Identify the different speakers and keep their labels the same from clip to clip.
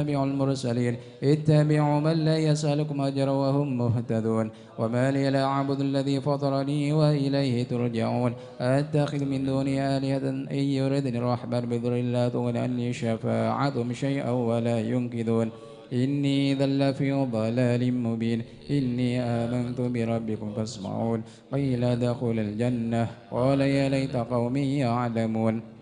Speaker 1: اتبعوا المرسلين اتبعوا من لا يسألكم أجرا وهم مهتدون وما لي لا أعبد الذي فطرني وإليه ترجعون أتخذ من دونه آلهة إن يردني الرحمن بضر لا تغن عني شفاعتهم شيئا ولا ينقذون إني إذا لفي ضلال مبين إني آمنت بربكم فاسمعون قيل ادخل الجنة قال يا ليت قومي يعلمون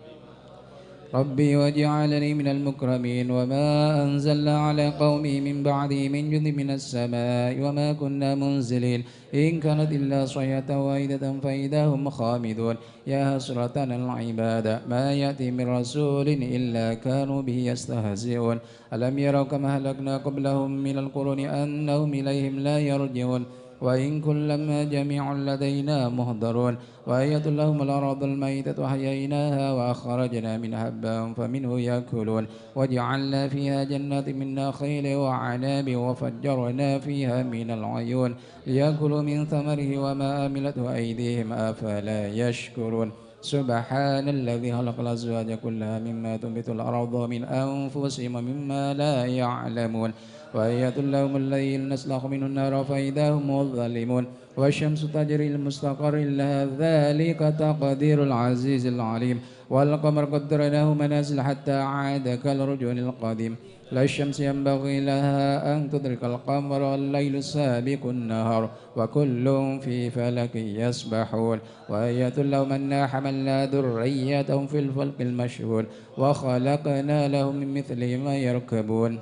Speaker 1: ربي واجعلني من المكرمين وما أنزلنا على قومه من بعده من جند من السماء وما كنا منزلين إن كانت إلا صيحة واحدة فإذا هم خامدون يا حسرة على العباد ما يأتي من رسول إلا كانوا به يستهزئون ألم يروا كما أهلكنا قبلهم من القرون أنهم إليهم لا يرجعون وإن كلما جميع لدينا مهضرون وآية لهم الأرض الميتة أحييناها وأخرجنا منها حبا فمنه يأكلون وجعلنا فيها جنات من نخيل وعناب وفجرنا فيها من العيون ليأكلوا من ثمره وما عملته أيديهم أفلا يشكرون سبحان الذي خلق الأزواج كلها مما تنبت الأرض من أنفسهم ومما لا يعلمون وآية لهم الليل نسلخ منه النار فإذا هم مظلمون والشمس تجري لمستقر لها ذلك تقدير العزيز العليم والقمر قدرناه منازل حتى عاد كالرجل القديم لا الشمس ينبغي لها أن تدرك القمر والليل سابق النهار وكل في فلك يسبحون وآية لهم أنا حملنا ذريتهم في الفلك المشحون وخلقنا لهم من مثله ما يركبون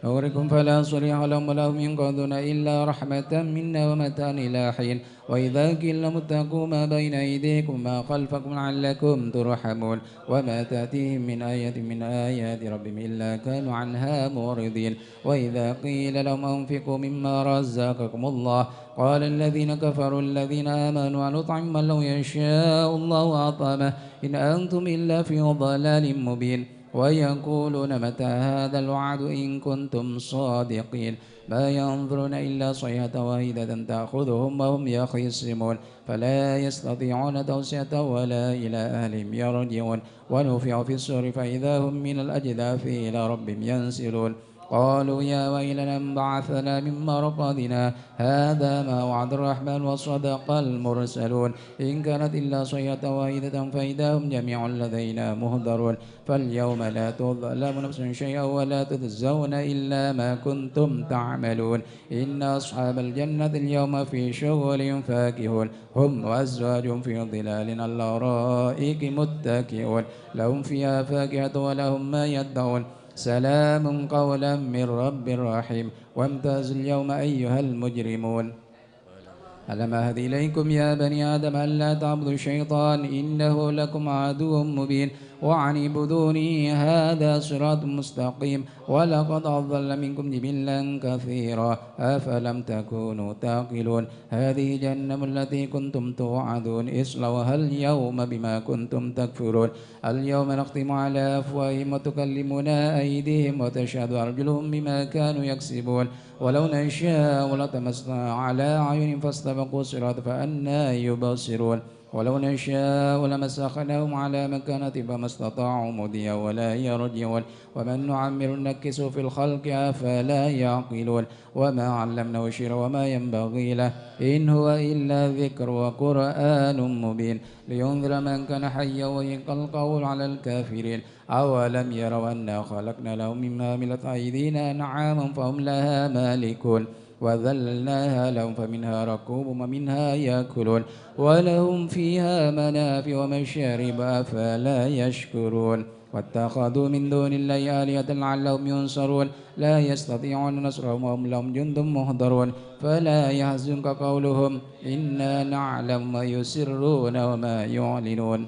Speaker 1: نوركم فلا صريح لهم ولهم ينقذون إلا رحمة منا ومتاعا إلى حين وإذا قيل لهم اتقوا ما بين أيديكم ما خلفكم لعلكم ترحمون وما تأتيهم من آية من آيات ربهم إلا كانوا عنها معرضين وإذا قيل لهم أنفقوا مما رزقكم الله قال الذين كفروا الذين آمنوا نطعم من لو يشاء الله أطعمه إن أنتم إلا في ضلال مبين ويقولون متى هذا الوعد إن كنتم صادقين ما ينظرون إلا صيحة واحدة تأخذهم وهم يخصمون فلا يستطيعون توسعة ولا إلى أهلهم يرجعون ونفخ في الصور فإذا هم من الأجداث إلى ربهم ينسلون قالوا يا ويلنا من بعثنا من مرقدنا هذا ما وعد الرحمن وصدق المرسلون إن كانت إلا صيحة واحدة فإذا هم جميع لدينا مهدرون فاليوم لا تظلم نفس شيئا ولا تجزون إلا ما كنتم تعملون إن أصحاب الجنة اليوم في شغل فاكهون هم وأزواجهم في ظلال على الأرائك متكئون لهم فيها فاكهة ولهم ما يدعون سلام قولا من رب رحيم وامتازوا اليوم أيها المجرمون ألم أهد إليكم يا بني آدم ألا تعبدوا الشيطان إنه لكم عدو مبين وأن اعبدوني هذا صراط مستقيم ولقد أضل منكم جبلا كثيرا أفلم تكونوا تعقلون هذه جهنم التي كنتم توعدون اصلوها اليوم بما كنتم تكفرون اليوم نختم على أفواههم وتكلمنا أيديهم وتشهد أرجلهم بما كانوا يكسبون ولو نشاء لطمسنا على أعينهم فاستبقوا الصراط فأنى يبصرون ولو نشاء لمسخناهم على مكانة فما استطاعوا مضيا ولا يرجعون ومن نعمر نكسه في الخلق أفلا يعقلون وما علمناه الشعر وما ينبغي له إن هو إلا ذكر وقرآن مبين لينذر من كان حيا ويلقى القول على الكافرين أولم يروا أنا خلقنا لهم مما عملت أيدينا أنعاما فهم لها مالكون وذللناها لهم فمنها ركوبهم ومنها يأكلون ولهم فيها منافع ومشارب أفلا يشكرون واتخذوا من دون الله آلهة لعلهم ينصرون لا يستطيعون نصرهم وهم لهم جند مهضرون فلا يحزنك قولهم إنا نعلم ما يسرون وما يعلنون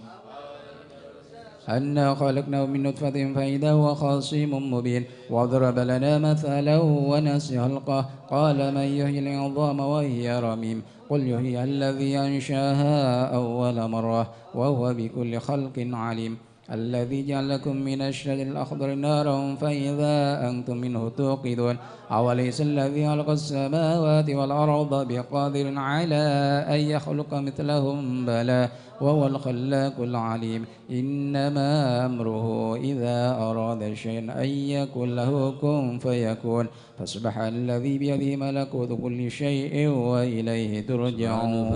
Speaker 1: أنا خلقناه من نطفة فإذا هو خصيم مبين وضرب لنا مثلا ونسي خلقه قال من يحيي العظام وهي رميم قل يحييها الذي أنشاها أول مرة وهو بكل خلق عليم الذي جعل لكم من الشجر الأخضر نارا فإذا أنتم منه توقدون أوليس الذي خلق السماوات والأرض بقادر على أن يخلق مثلهم بلى وهو الخلاق العليم. إنما أمره إذا أراد شيئا أن يكون له كن فيكون. فسبح الذي بيده ملكوت كل شيء وإليه ترجعون.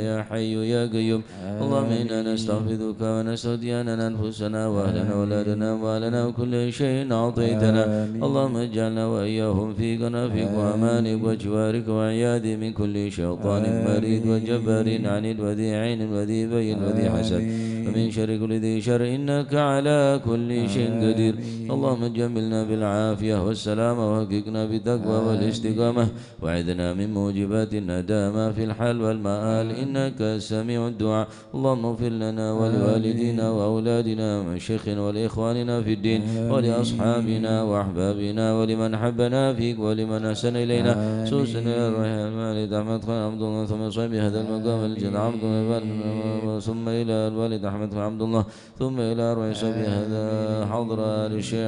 Speaker 2: يا حي يا قيوم. اللهم إنا نستغفرك ونستهدينا أنفسنا وأهلنا وأولادنا وأهلنا وكل شيء أعطيتنا. اللهم اجعلنا وإياهم في كنفك وأمانك وجوارك وعيادي من كل شيطان مريد وجبار عنيد وذي عين وذي بين وذي حسد ومن شر كل ذي شر إنك على كل شيء قدير. اللهم جملنا بالعافية والسلامة وحققنا بالتقوى والاستقامة وعذنا من موجبات الندامة في الحال والمآل إنك سميع الدعاء. اللهم اغفر لنا ولوالدينا وأولادنا ومشايخنا ولإخواننا في الدين ولأصحابنا وأحبابنا ولمن حبنا فيك ولمن أحسن إلينا سوسنا الرحمن الوالد أحمد خان عبد الله ثم صاحب هذا المقام الجد عبد الله ثم إلى الوالد أحمد خان عبد الله ثم إلى أرواح صاحب هذا حضرة للشيخ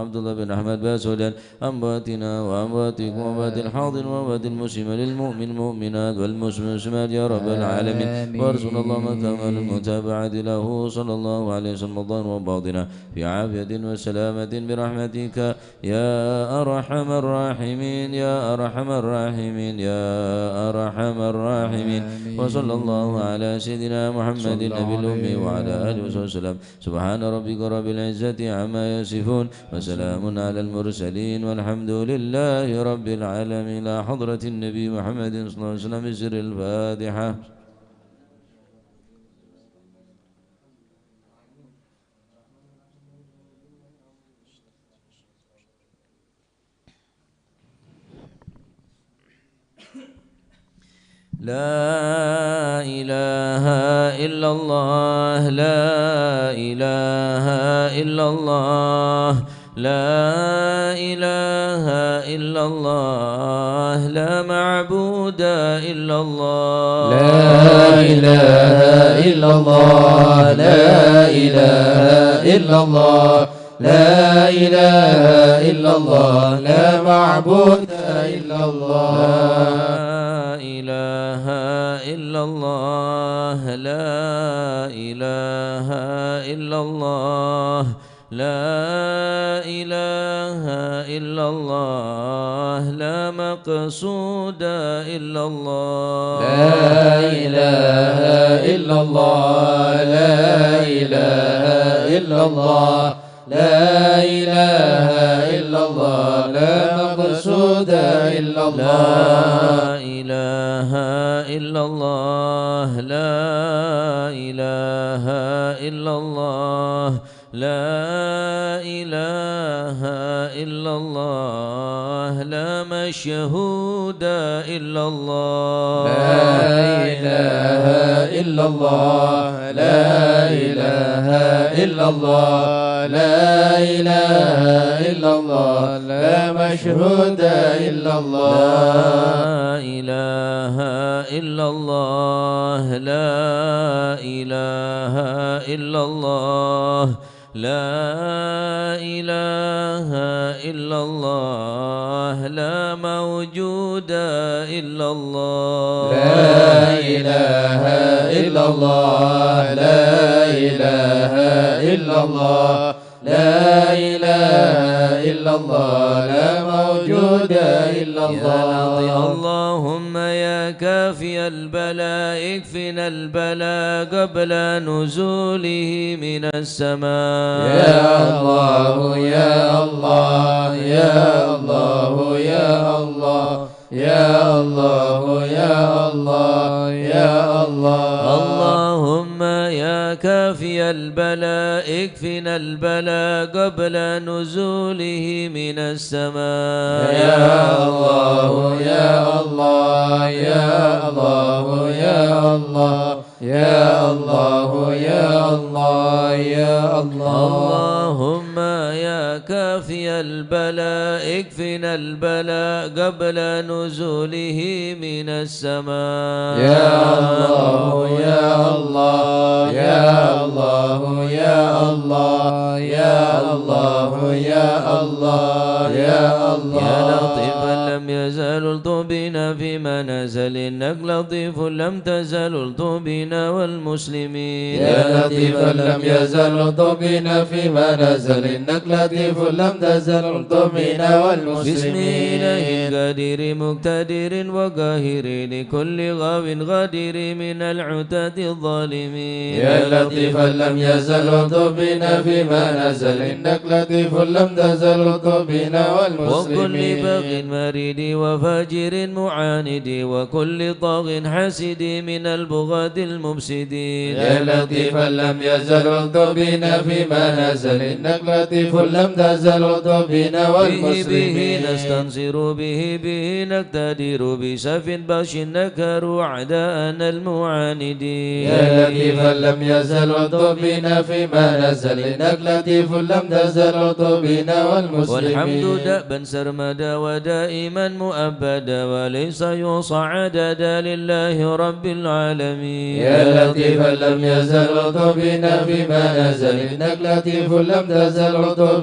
Speaker 2: عبد الله بن أحمد باسودان أمواتنا وأمواتكم وأموات الحاضر وأموات المسلم للمؤمن المؤمنات والمسلمات يا رب العالمين. وارزقنا اللهم كمال المتابعة له صلى الله عليه وسلم الظاهر وباطنا في عافية وسلامة برحمتك يا أرحم الراحمين يا أرحم الراحمين يا أرحم الراحمين. وصلى الله على سيدنا محمد النبي الأمي وعلى آله وصحبه وسلم. سبحان ربك رب العزة عما يصفون وسلام على المرسلين والحمد لله رب العالمين. إلى حضرة النبي محمد صلى الله عليه وسلم بسر الفاتحة. لا إله إلا الله لا إله إلا الله لا إله إلا الله لا معبود إلا الله
Speaker 3: لا إله إلا الله لا إله إلا الله لا إله إلا الله لا معبود إلا الله
Speaker 2: إله إلا الله لا إله إلا الله لا إله إلا الله لا مقصود إلا الله
Speaker 3: لا إله إلا الله لا إله إلا الله لا إله إلا الله لا مقصود إلا الله
Speaker 2: لا إله إلا الله لا إله إلا الله لا إله إلا الله لا مشهود إلا الله
Speaker 3: لا إله إلا الله لا إله إلا الله لا إله إلا الله لا مشهود إلا الله
Speaker 2: لا إله إلا الله لا إله إلا الله لا إله إلا الله لا موجود إلا الله
Speaker 3: لا إله إلا الله لا إله إلا الله لا إله إلا الله لا موجود إلا الله
Speaker 2: اللهم يا كافي البلاء اكفنا البلاء قبل نزوله من السماء
Speaker 3: يا الله يا الله يا الله يا الله يا الله يا الله يا الله
Speaker 2: اللهم يا كافي البلاء اكفنا البلاء قبل نزوله من السماء
Speaker 3: يا الله يا الله يا الله يا الله يا الله يا الله يا الله
Speaker 2: اللهم يا كافي البلاء اكفنا البلاء قبل نزوله من السماء
Speaker 3: يا الله يا الله يا الله يا الله يا الله يا الله يا الله
Speaker 2: يا لطيفا لم لم يزل بنا فيما نزل إنك لطيف لم تزل بنا والمسلمين
Speaker 3: يا لطيفا لم يزل بنا فيما نزل إنك لطيف لم تزل بنا والمسلمين
Speaker 2: بسم الله القادر مقتدر وقاهر لكل غاو غادر من العتاة الظالمين
Speaker 3: يا لطيفا لم يزل بنا فيما نزل إنك لطيف لم تزل بنا والمسلمين
Speaker 2: وكل باغ مريد وفاجر معاند وكل طاغ حاسد من البغاة المفسدين
Speaker 3: يا لطيفا لم يزل بنا فيما نزل إنك لطيف لم تزل بنا والمسلمين
Speaker 2: به نستنصر به نقتدر بسف باش نكر أعداءنا المعاندين
Speaker 3: يا لطيفا لم يزل بنا فيما نزل إنك لطيف لم تزل بنا والمسلمين
Speaker 2: والحمد دأبا سرمدا ودائما مؤبدا وليس يوصى عددا لله رب العالمين
Speaker 3: يا لطيفا لم يزل بنا فيما نزل إنك لطيف لم تزل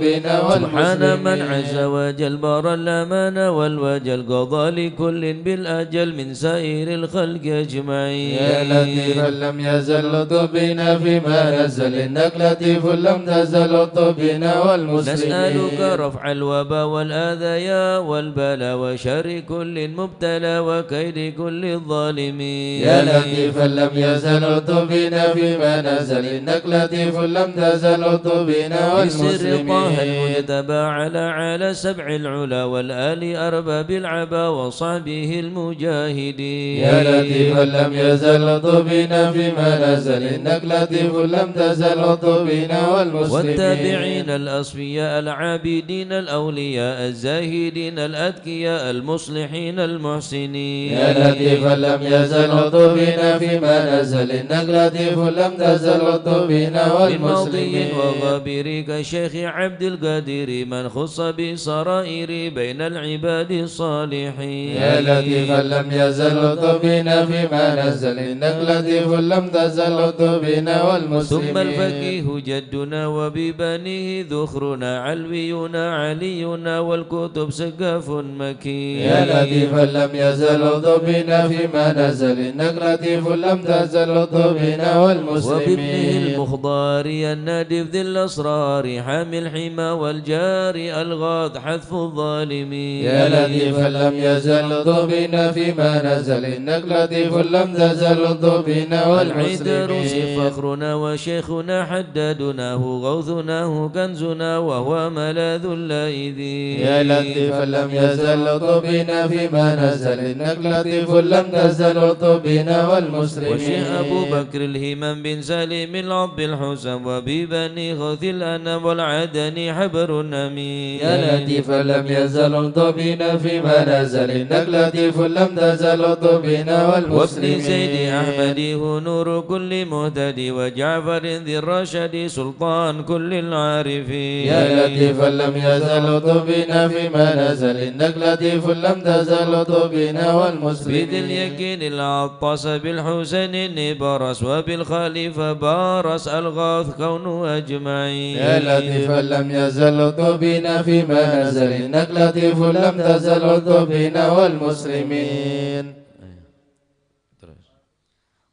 Speaker 3: بنا والمسلمين
Speaker 2: سبحان من عز وجل بار الأمان والوجل قضى لكل بالأجل من سائر الخلق أجمعين
Speaker 3: يا لطيفا لم يزل بنا فيما نزل إنك لطيف لم تزل بنا والمسلمين
Speaker 2: نسألك رفع الوباء والآذى والبلاء وشر كل مبتلى وكيد كل الظالمين
Speaker 3: يا لطيفا لم يزل بنا فيما نزل إنك لطيف لم تزل بنا
Speaker 2: بسر
Speaker 3: والمسلمين
Speaker 2: طه المجتبى على سبع العلا والآل أرباب العبا وصحبه المجاهدين
Speaker 3: يا لطيفا لم يزل بنا فيما نزل إنك لطيف لم تزل بنا والمسلمين
Speaker 2: والتابعين الأصفياء العابدين الأولياء الزاهدين الأذكياء المصلحين المحسنين
Speaker 3: يا لطيفا لم يزل بنا فيما نزل إنك لطيف لم تزل بنا والمسلمين
Speaker 2: وغابر كشيخ عبد القادر من خص بسرائر بين العباد الصالحين
Speaker 3: يا لطيفا لم يزل بنا فيما نزل إنك لطيف لم تزل بنا والمسلمين
Speaker 2: ثم الفقيه جدنا وببنيه ذخرنا علوينا علينا والكتب سقاف مكين
Speaker 3: يا لطيفا لم يزل بنا فيما نزل إنك لطيف لم تزل بنا والمسلمين
Speaker 2: وبابنه المخضار النادف ذي الأسرار حامي الحمى والجار الغاض حذف الظالمين
Speaker 3: يا لطيفا لم يزل بنا فيما نزل إنك لطيف لم تزل بنا
Speaker 2: والعيدروس
Speaker 3: والمسلمين
Speaker 2: فخرنا وشيخنا حدادناه غوثناه كنزنا وهو ملاذ اللائذين
Speaker 3: يا لطيفا لم يزل بنا فيما نزل إنك لطيف لم تزل بنا والمسلمين
Speaker 2: وشيخ أبو بكر الهمام بن سالم العب الحسن وببني غوث الأنام والعدني حبر النمين
Speaker 3: يا لطيفا لم يزل بنا فيما نزل إنك لطيف لم تزل بنا
Speaker 2: وابن
Speaker 3: والمسلمين
Speaker 2: سيد أحمد هو نور كل مهتدي وجعفر ذي الرشد سلطان كل العارفين
Speaker 3: يا لطيفا لم يزل بنا فيما نزل إنك لطيف لم تزل بنا والمسلمين
Speaker 2: بذي اليقين العطاس بالحسين النبرس وبالخليفة بارس الغاث كون أجمعين
Speaker 3: يا لطيفا لم يزل بنا فيما نزل إنك لطيف لم تزل بنا والمسلمين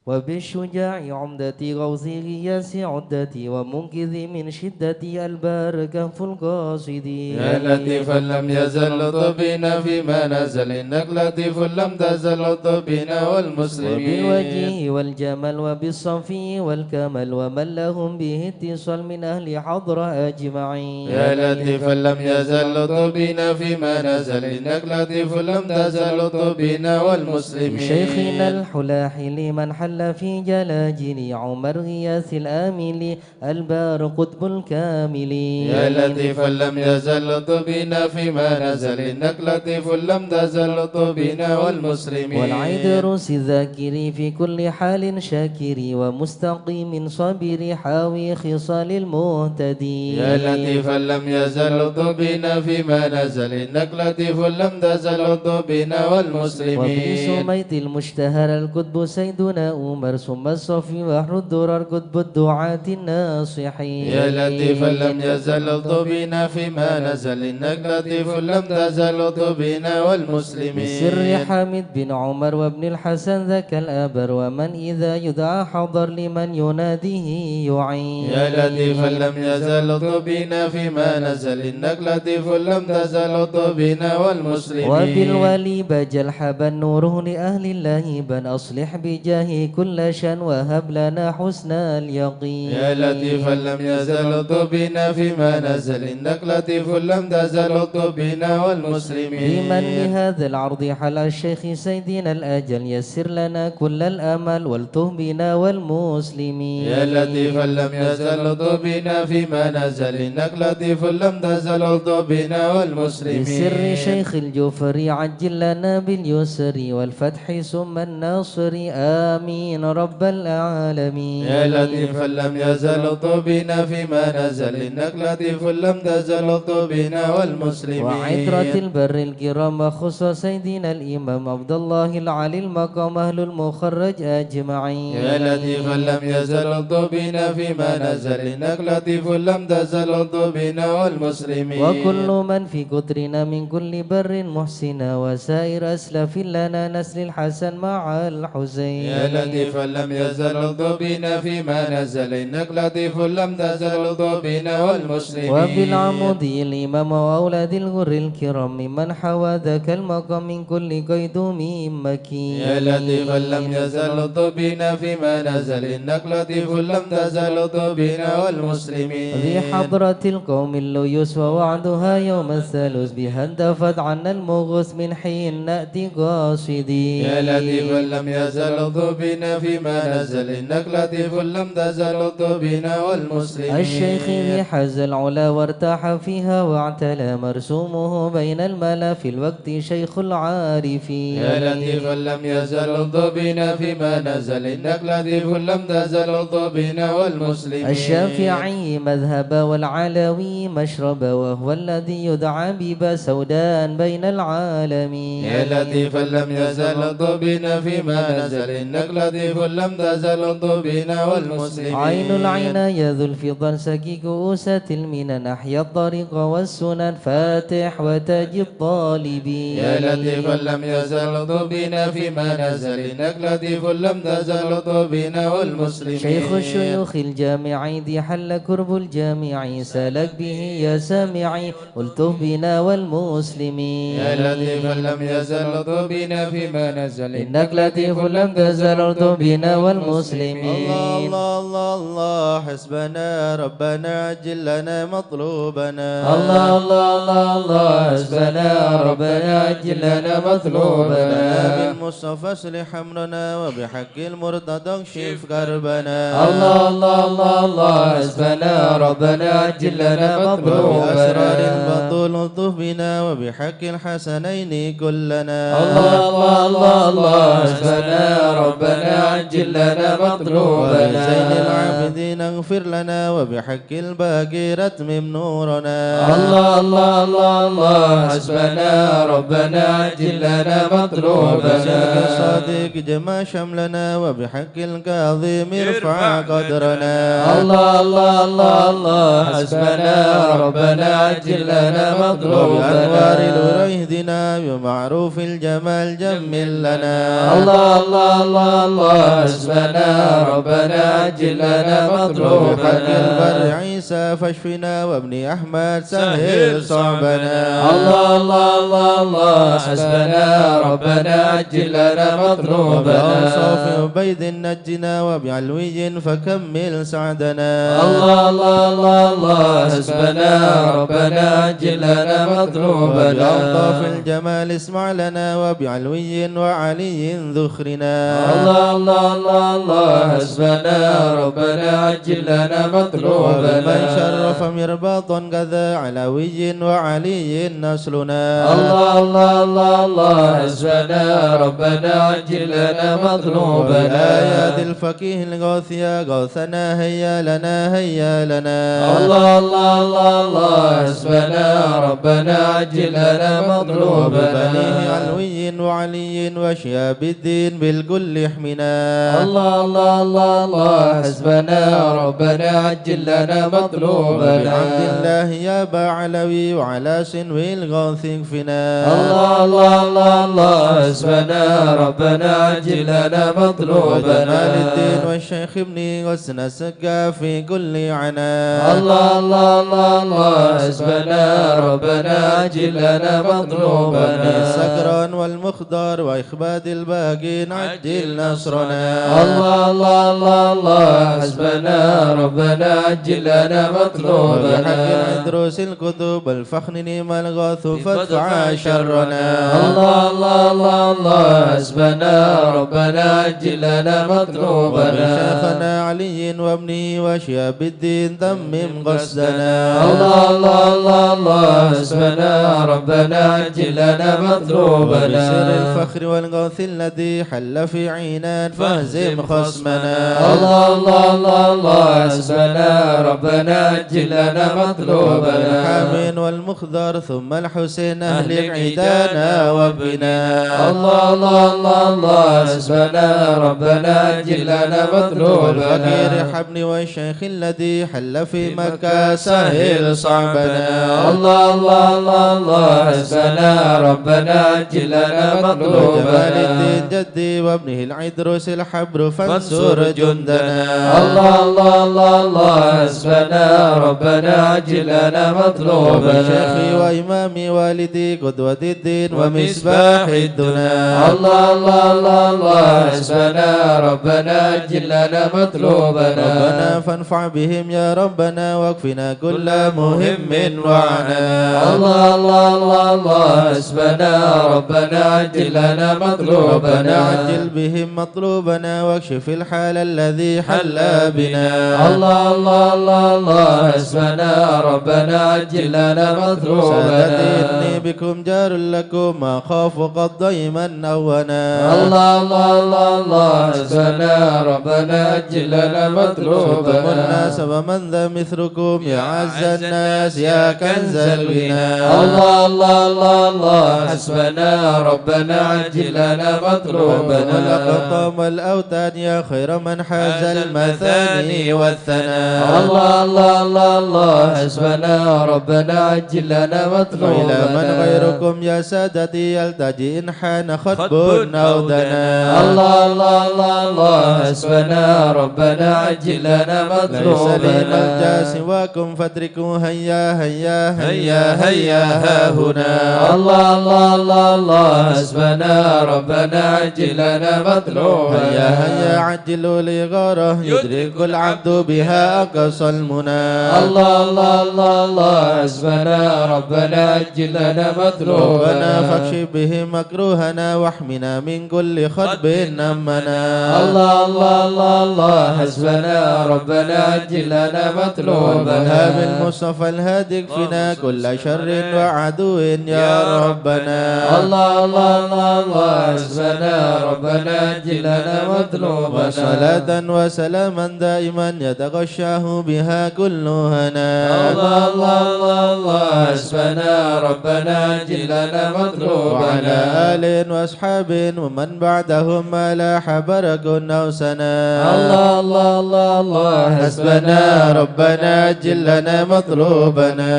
Speaker 4: وبالشجاع عمدتي غوثي غياس عدتي ومنقذي من شدتي البار كهف القاصدين
Speaker 3: يا لطيفا لم يزل بنا فيما نزل إنك لطيف لم تزل بنا والمسلمين
Speaker 4: وبالوجه والجمال وبالصفي والكمال ومن لهم به اتصال من أهل حضرة أجمعين
Speaker 3: يا لطيفا لم يزل بنا فيما نزل إنك لطيف لم تزل بنا والمسلمين
Speaker 4: شيخنا الحلاحل من حل في جلاجل عمر غياث الآمل البار قطب الكامل
Speaker 3: يا لطيفا لم يزل بنا فيما نزل إنك لطيف لم تزل بنا والمسلمين
Speaker 4: والعيدروس الذاكر في كل حال شاكر ومستقيم صابر حاوي خصال المهتدي
Speaker 3: يا لطيفا لم يزل بنا فيما نزل إنك لطيف لم تزل بنا
Speaker 4: وفي
Speaker 3: والمسلمين
Speaker 4: سميت المشتهر الكتب سيدنا عمر ثم الصفي بحر الدرر قطب الدعاة الناصحين.
Speaker 3: يا لطيفا لم يزل اطلبنا فيما نزل إنك لطيف لم تزل اطلبنا والمسلمين.
Speaker 4: بسر حامد بن عمر وابن الحسن ذاك الأبر ومن إذا يدعى حضر لمن يناديه يعين.
Speaker 3: يا لطيفا لم يزل اطلبنا فيما نزل إنك لطيف لم تزل اطلبنا والمسلمين.
Speaker 4: وبالولي بجل حب النور لأهل الله بن أصلح بجاه كل شان وهب لنا حسن اليقين.
Speaker 3: يا لطيفا لم يزل اطلبنا فيما نزل إنك لطيف لم تزل اطلبنا والمسلمين.
Speaker 4: لمن بهذا العرض حل الشيخ سيدنا الأجل يسر لنا كل الأمل والتهم بنا والمسلمين.
Speaker 3: يا لطيفا لم يزل اطلبنا فيما نزل إنك لطيف لم تزل اطلبنا والمسلمين.
Speaker 4: بسر شيخ الجفري عجل لنا باليسر والفتح ثم الناصر آمين رب العالمين.
Speaker 3: يا لطيفا لم يزل اطلبنا فيما نزل إنك لطيف لم تزل اطلبنا والمسلمين.
Speaker 4: وعترة البر الكرام وخصوص سيدنا الإمام عبد الله العلي المقام أهل المخرج أجمعين.
Speaker 3: يا لطيفا لم يزل اطلبنا فيما نزل إنك لطيف لم تزل اطلبنا والمسلمين.
Speaker 4: وكل من في قطرنا من كل بر محسنا وسائر أسلف لنا نسل الحسن مع الحسين.
Speaker 3: يا لطيفا لم يزل اطلبنا فيما نزل إنك لطيف لم تزل اطلبنا والمسلمين.
Speaker 4: وبالعمودي الإمام وأولاد الغر الكرام ممن حوى ذاك المقام من كل قيدوم مكين.
Speaker 3: يا لطيفا لم يزل اطلبنا فيما نزل إنك لطيف لم تزل اطلبنا والمسلمين.
Speaker 4: ذي حضرة القوم الليوس ووعدها يوم الثالوث بها اندفت عنا المغوث من حين نأتي قاصدين.
Speaker 3: يا لطيفا لم يزل اطلبنا فيما نزل إنك لطيف لم تزل اطلبنا والمسلمين.
Speaker 4: الشيخ ذي حز العلا وارتاح فيها واعتلى مرسومه بين الملا في الوقت شيخ العارفين.
Speaker 3: يا لطيفا لم يزل اطلبنا فيما نزل إنك لطيف لم تزل اطلبنا والمسلمين.
Speaker 4: الشافعي مذهب والعلوي مشرب وهو الذي يدعى بيبا سودان بين العالمين.
Speaker 3: يا لطيفا لم يزل اطلبنا فيما نزل إنك لطيف لم تزل اطلبنا والمسلمين.
Speaker 4: عين العناية ذو الفضل سكيك أوسة المنن أحيا الطريق والسنن فاتح وتاج الطالبين.
Speaker 3: يا لطيفا لم يزل اطلبنا فيما نزل إنك لطيف لم تزل اطلبنا والمسلمين.
Speaker 4: شيخ الشيوخ الجامعي ذي حل كرب الجامعي سلك به يا سامعي قلته بنا والمسلمين.
Speaker 3: يا لطيفا لم يزل اطلبنا فيما نزل
Speaker 4: إنك لطيف لم تزل قلته بنا والمسلمين.
Speaker 3: الله الله الله الله حسبنا ربنا عجل لنا مطلوبنا.
Speaker 4: الله الله الله الله حسبنا ربنا عجل لنا مطلوبنا.
Speaker 3: بالمصطفى اصلح أمرنا وبحق المرتضى اكشف كربنا.
Speaker 4: الله الله الله الله حسبنا ربنا عجل لنا مطلوبنا.
Speaker 3: بأسرار البطول الطف بنا وبحق الحسنين كلنا.
Speaker 4: الله الله الله الله حسبنا ربنا عجل لنا مطلوبنا.
Speaker 3: زين العابدين اغفر لنا وبحق الباقي رتمم نورنا.
Speaker 4: الله الله الله الله حسبنا ربنا عجل لنا مطلوبنا.
Speaker 3: الصادق جمع شملنا وبحق الكاظم ارفع قدرنا.
Speaker 4: الله الله الله الله حسبنا ربنا عجل لنا مطلوبنا.
Speaker 3: بأنوار نور اهدنا بمعروف الجمال جمل لنا.
Speaker 4: الله الله الله الله حسبنا ربنا عجل لنا مطلوبنا.
Speaker 3: بحق البر عيسى فاشفنا وابن أحمد سهل صعبنا.
Speaker 4: الله الله الله الله حسبنا ربنا عجل لنا مطلوبنا.
Speaker 3: بأوصاف عبيد نجنا وبعلوي فكمل سعدنا.
Speaker 4: الله الله الله الله حسبنا ربنا عجل لنا مطلوبنا.
Speaker 3: بألطاف الجمال اسمع لنا وبعلوي وعلي ذخرنا.
Speaker 4: الله الله الله الله حسبنا ربنا عجل لنا مطلوبنا.
Speaker 3: ومن شرف مرباطا كذا علوي وعلي نسلنا
Speaker 2: الله الله الله الله حسبنا ربنا عجل لنا مطلوبنا
Speaker 3: يا ذي الفقيه الغوث يا غوثنا هيا لنا هيا لنا
Speaker 2: الله الله الله الله حسبنا ربنا عجل لنا مطلوبنا
Speaker 3: بنيه علوي وعلي وشياب الدين بالكل احمنا
Speaker 2: الله الله الله الله حسبنا ربنا عجل لنا مطلوبنا
Speaker 3: بعبد الله يا با علوي وعلى سنوي الغوث اكفنا
Speaker 2: الله الله الله الله حسبنا ربنا عجل لنا مطلوبنا
Speaker 3: وجمال الدين والشيخ ابني غسنا السقا في كل عنا
Speaker 2: الله الله الله الله حسبنا ربنا عجل لنا مطلوبنا
Speaker 3: السكران والمخدار وإخباد الباقين عجل نصرنا
Speaker 2: الله الله الله الله حسبنا ربنا عجل لنا
Speaker 3: وبحق
Speaker 2: مطلوبنا
Speaker 3: العدروس الكتب الفخن نيم الغوث فادفع شرنا
Speaker 2: الله الله الله الله حسبنا ربنا عجل لنا مطلوبنا
Speaker 3: وشيخنا علي وابنه وشياب الدين تمم قصدنا
Speaker 2: الله الله الله الله حسبنا ربنا عجل لنا مطلوبنا
Speaker 3: بسر الفخر والغوث الذي حل في عينان فاهزم خصمنا
Speaker 2: الله الله الله الله حسبنا ربنا عجل لنا مطلوبنا
Speaker 3: الحامين والمخضر ثم الحسين أهل عيدانا وبنا
Speaker 2: الله الله الله الله حسبنا ربنا عجل لنا مطلوبنا
Speaker 3: والفقير حبني والشيخ الذي حل في مكة سهل صعبنا
Speaker 2: الله الله الله الله حسبنا ربنا عجل لنا
Speaker 3: وجمال
Speaker 2: مطلوبنا
Speaker 3: الدين جدي وابنه العدروس الحبر فانصر جندنا
Speaker 2: الله الله الله الله حسبنا ربنا عجل لنا مطلوبنا
Speaker 3: شيخي وإمامي والدي قدوة الدين ومصباح الدنا
Speaker 2: الله الله الله الله حسبنا ربنا عجل لنا مطلوبنا
Speaker 3: ربنا فانفع بهم يا ربنا واكفنا كل مهم وعنا
Speaker 2: الله الله الله الله حسبنا ربنا عجل لنا
Speaker 3: ربنا
Speaker 2: مطلوبنا
Speaker 3: عجل بهم مطلوبنا واكشف الحال الذي حل بنا
Speaker 2: الله الله الله الله حسبنا ربنا عجل لنا مطلوبنا
Speaker 3: سادتي إني بكم جار لكم ما خاف قد ضيما أونا
Speaker 2: الله الله الله الله حسبنا ربنا عجل لنا
Speaker 3: سبتم
Speaker 2: مطلوبنا
Speaker 3: الناس ومن ذا مثلكم يا عز الناس يا كنز الغنى
Speaker 2: الله الله الله الله حسبنا ربنا عجل لنا مطلوبنا
Speaker 3: والأقطام والأوتان يا خير من حاز المثاني والثناء
Speaker 2: الله الله الله الله حسبنا ربنا عجل لنا
Speaker 3: وإلى من
Speaker 2: مطلوبنا
Speaker 3: غيركم يا سادتي يلتجي إن حان خطب أو دنا
Speaker 2: الله الله الله الله حسبنا ربنا عجل لنا
Speaker 3: ليس لي
Speaker 2: مطلوبنا
Speaker 3: ملجا سواكم فاتركوا هيا هيا هيا هيا ها هنا
Speaker 2: الله الله الله الله حسبنا ربنا عجل لنا مطلوبنا
Speaker 3: هيا هيا عجلوا لي غاره يدرك العبد بها أقصى المنى
Speaker 2: الله الله الله الله حسبنا ربنا عجل لنا مطلوبنا
Speaker 3: ربنا فاكشف به مكروهنا واحمنا من كل خطب نمنا
Speaker 2: الله الله الله الله حسبنا ربنا عجل لنا مطلوبنا
Speaker 3: وهاب المصطفى الهادي اكفنا كل شر وعدو يا ربنا
Speaker 2: الله الله الله الله حسبنا ربنا عجل لنا مطلوبنا
Speaker 3: وصلاة وسلاما دائما يتغشاه بها كل هنا
Speaker 2: الله الله الله الله حسبنا ربنا عجل لنا مطلوبنا
Speaker 3: وعلى آل وأصحاب ومن بعدهم ما لاح برك أو سنا
Speaker 2: الله الله الله الله
Speaker 3: حسبنا ربنا أجل لنا مطلوبنا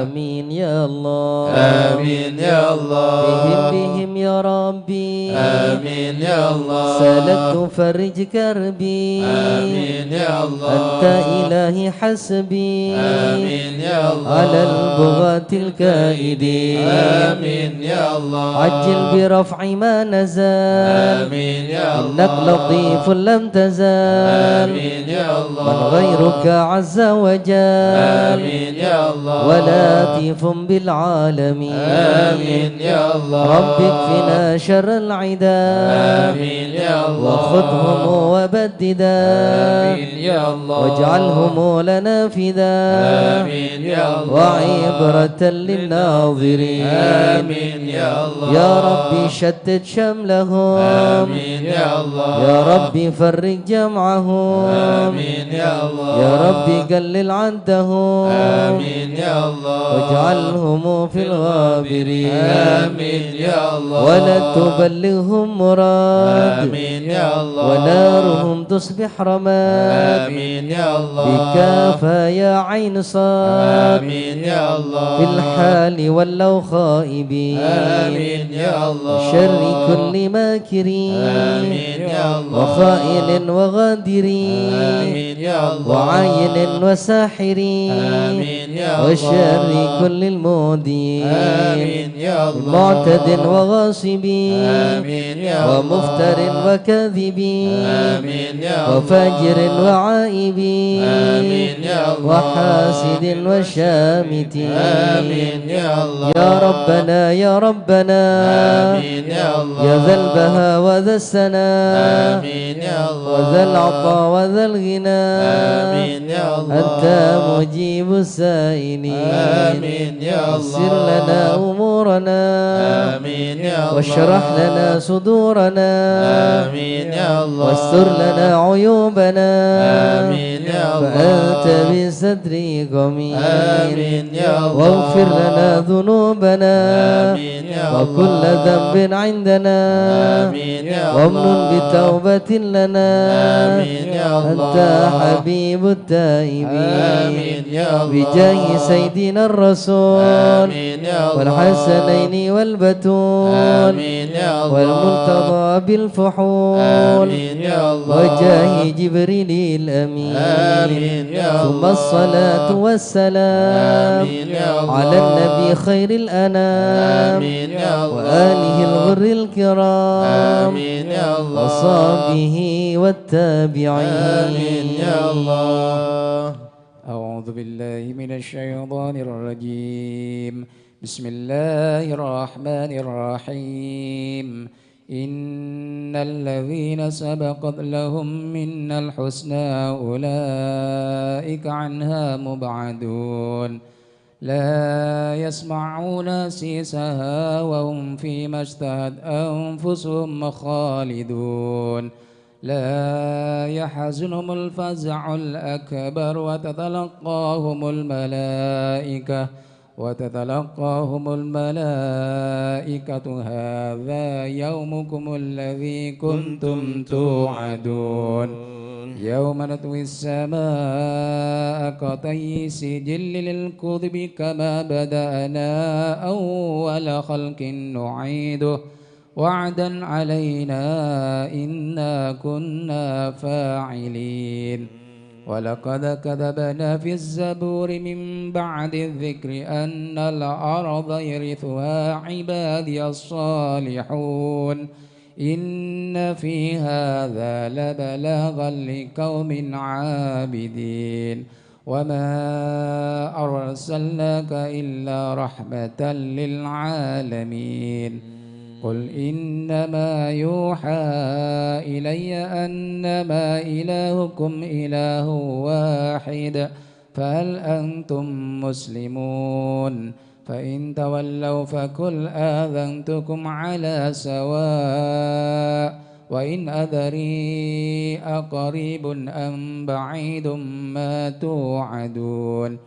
Speaker 4: آمين يا الله
Speaker 3: آمين يا الله
Speaker 4: بهم يا ربي
Speaker 3: آمين يا الله
Speaker 4: سلكت فرج كربي
Speaker 3: آمين يا الله
Speaker 4: أنت إلهي حسبي
Speaker 3: آمين يا الله
Speaker 4: على البغاة الكائدين
Speaker 3: آمين يا الله
Speaker 4: عجل برفع ما نزال
Speaker 3: آمين يا الله
Speaker 4: إنك لطيف لم تزال
Speaker 3: آمين يا الله
Speaker 4: من غيرك عز وجل
Speaker 3: آمين يا الله
Speaker 4: ولطيف بالعالمين
Speaker 3: آمين يا الله
Speaker 4: رب اكفنا شر العدا
Speaker 3: آمين يا الله
Speaker 4: وخذهم وبددا
Speaker 3: آمين يا الله
Speaker 4: واجعلهم الحكم لنا فداء
Speaker 3: آمين يا الله
Speaker 4: وعبرة للناظرين
Speaker 3: آمين يا الله
Speaker 4: يا ربي شتت شملهم
Speaker 3: آمين يا الله
Speaker 4: يا ربي فرق جمعهم
Speaker 3: آمين يا الله
Speaker 4: يا ربي قلل عدهم
Speaker 3: آمين يا الله
Speaker 4: واجعلهم في الغابرين
Speaker 3: آمين يا الله
Speaker 4: ولا تبلغهم مراد
Speaker 3: آمين يا الله
Speaker 4: ونارهم تصبح رماد
Speaker 3: آمين يا الله
Speaker 4: بكافى يا عين صاد
Speaker 3: آمين يا الله
Speaker 4: في الحال ولوا خائبين
Speaker 3: آمين يا الله
Speaker 4: شر كل ماكرين
Speaker 3: آمين يا الله
Speaker 4: وخائن وغادرين
Speaker 3: آمين يا الله
Speaker 4: وعاين وساحرين
Speaker 3: آمين يا الله
Speaker 4: وشر كل المودين
Speaker 3: آمين يا الله
Speaker 4: معتد وغاصبين
Speaker 3: آمين يا الله
Speaker 4: ومفتر وكاذبين
Speaker 3: آمين يا الله
Speaker 4: وفاجر وعائبين
Speaker 3: آمين يا الله
Speaker 4: وحاسد وشامتين
Speaker 3: آمين يا الله
Speaker 4: يا ربنا يا ربنا
Speaker 3: آمين يا الله
Speaker 4: يا ذا البهاء وذا السناء
Speaker 3: آمين يا الله
Speaker 4: وذا العطاء وذا الغنى
Speaker 3: آمين يا الله
Speaker 4: أنت مجيب السائلين
Speaker 3: آمين يا الله
Speaker 4: يسر لنا أمورنا
Speaker 3: آمين يا الله
Speaker 4: واشرح لنا صدورنا
Speaker 3: آمين يا الله
Speaker 4: واستر لنا عيوبنا
Speaker 3: آمين يا الله
Speaker 4: فأنت بستر قمين
Speaker 3: آمين يا الله
Speaker 4: واغفر لنا ذنوبنا
Speaker 3: آمين يا الله
Speaker 4: وكل ذنب عندنا
Speaker 3: آمين يا
Speaker 4: وامن
Speaker 3: الله
Speaker 4: بتوبة لنا
Speaker 3: آمين يا الله
Speaker 4: أنت حبيب التائبين
Speaker 3: آمين يا الله
Speaker 4: بجاه سيدنا الرسول
Speaker 3: آمين يا الله
Speaker 4: والحسنين والبتول
Speaker 3: آمين يا الله
Speaker 4: والمرتضى بالفحول
Speaker 3: آمين يا الله
Speaker 4: وجاه جبريل الأمين
Speaker 3: آمين يا
Speaker 4: ثم
Speaker 3: الله
Speaker 4: الصلاة والسلام
Speaker 3: آمين يا الله
Speaker 4: على النبي خير الأنام
Speaker 3: آمين يا الله
Speaker 4: وآله الغر الكرام
Speaker 3: آمين يا الله
Speaker 4: وصحبه والتابعين
Speaker 3: آمين يا الله
Speaker 1: أعوذ بالله من الشيطان الرجيم بسم الله الرحمن الرحيم إن الذين سبقت لهم منا الحسنى أولئك عنها مبعدون لا يسمعون سيسها وهم فيما اشتهت أنفسهم خالدون لا يحزنهم الفزع الأكبر وتتلقاهم الملائكة هذا يومكم الذي كنتم توعدون يوم نطوي السماء كطي سجل للكذب كما بدأنا أول خلق نعيده وعدا علينا إنا كنا فاعلين ولقد كذبنا في الزبور من بعد الذكر أن الأرض يرثها عبادي الصالحون إن في هذا لبلاغا لقوم عابدين وما أرسلناك إلا رحمة للعالمين قل إنما يوحى إلي أنما إلهكم إله واحد فهل أنتم مسلمون فإن تولوا فقل آذنتكم على سواء وإن أدري أقريب أم بعيد ما توعدون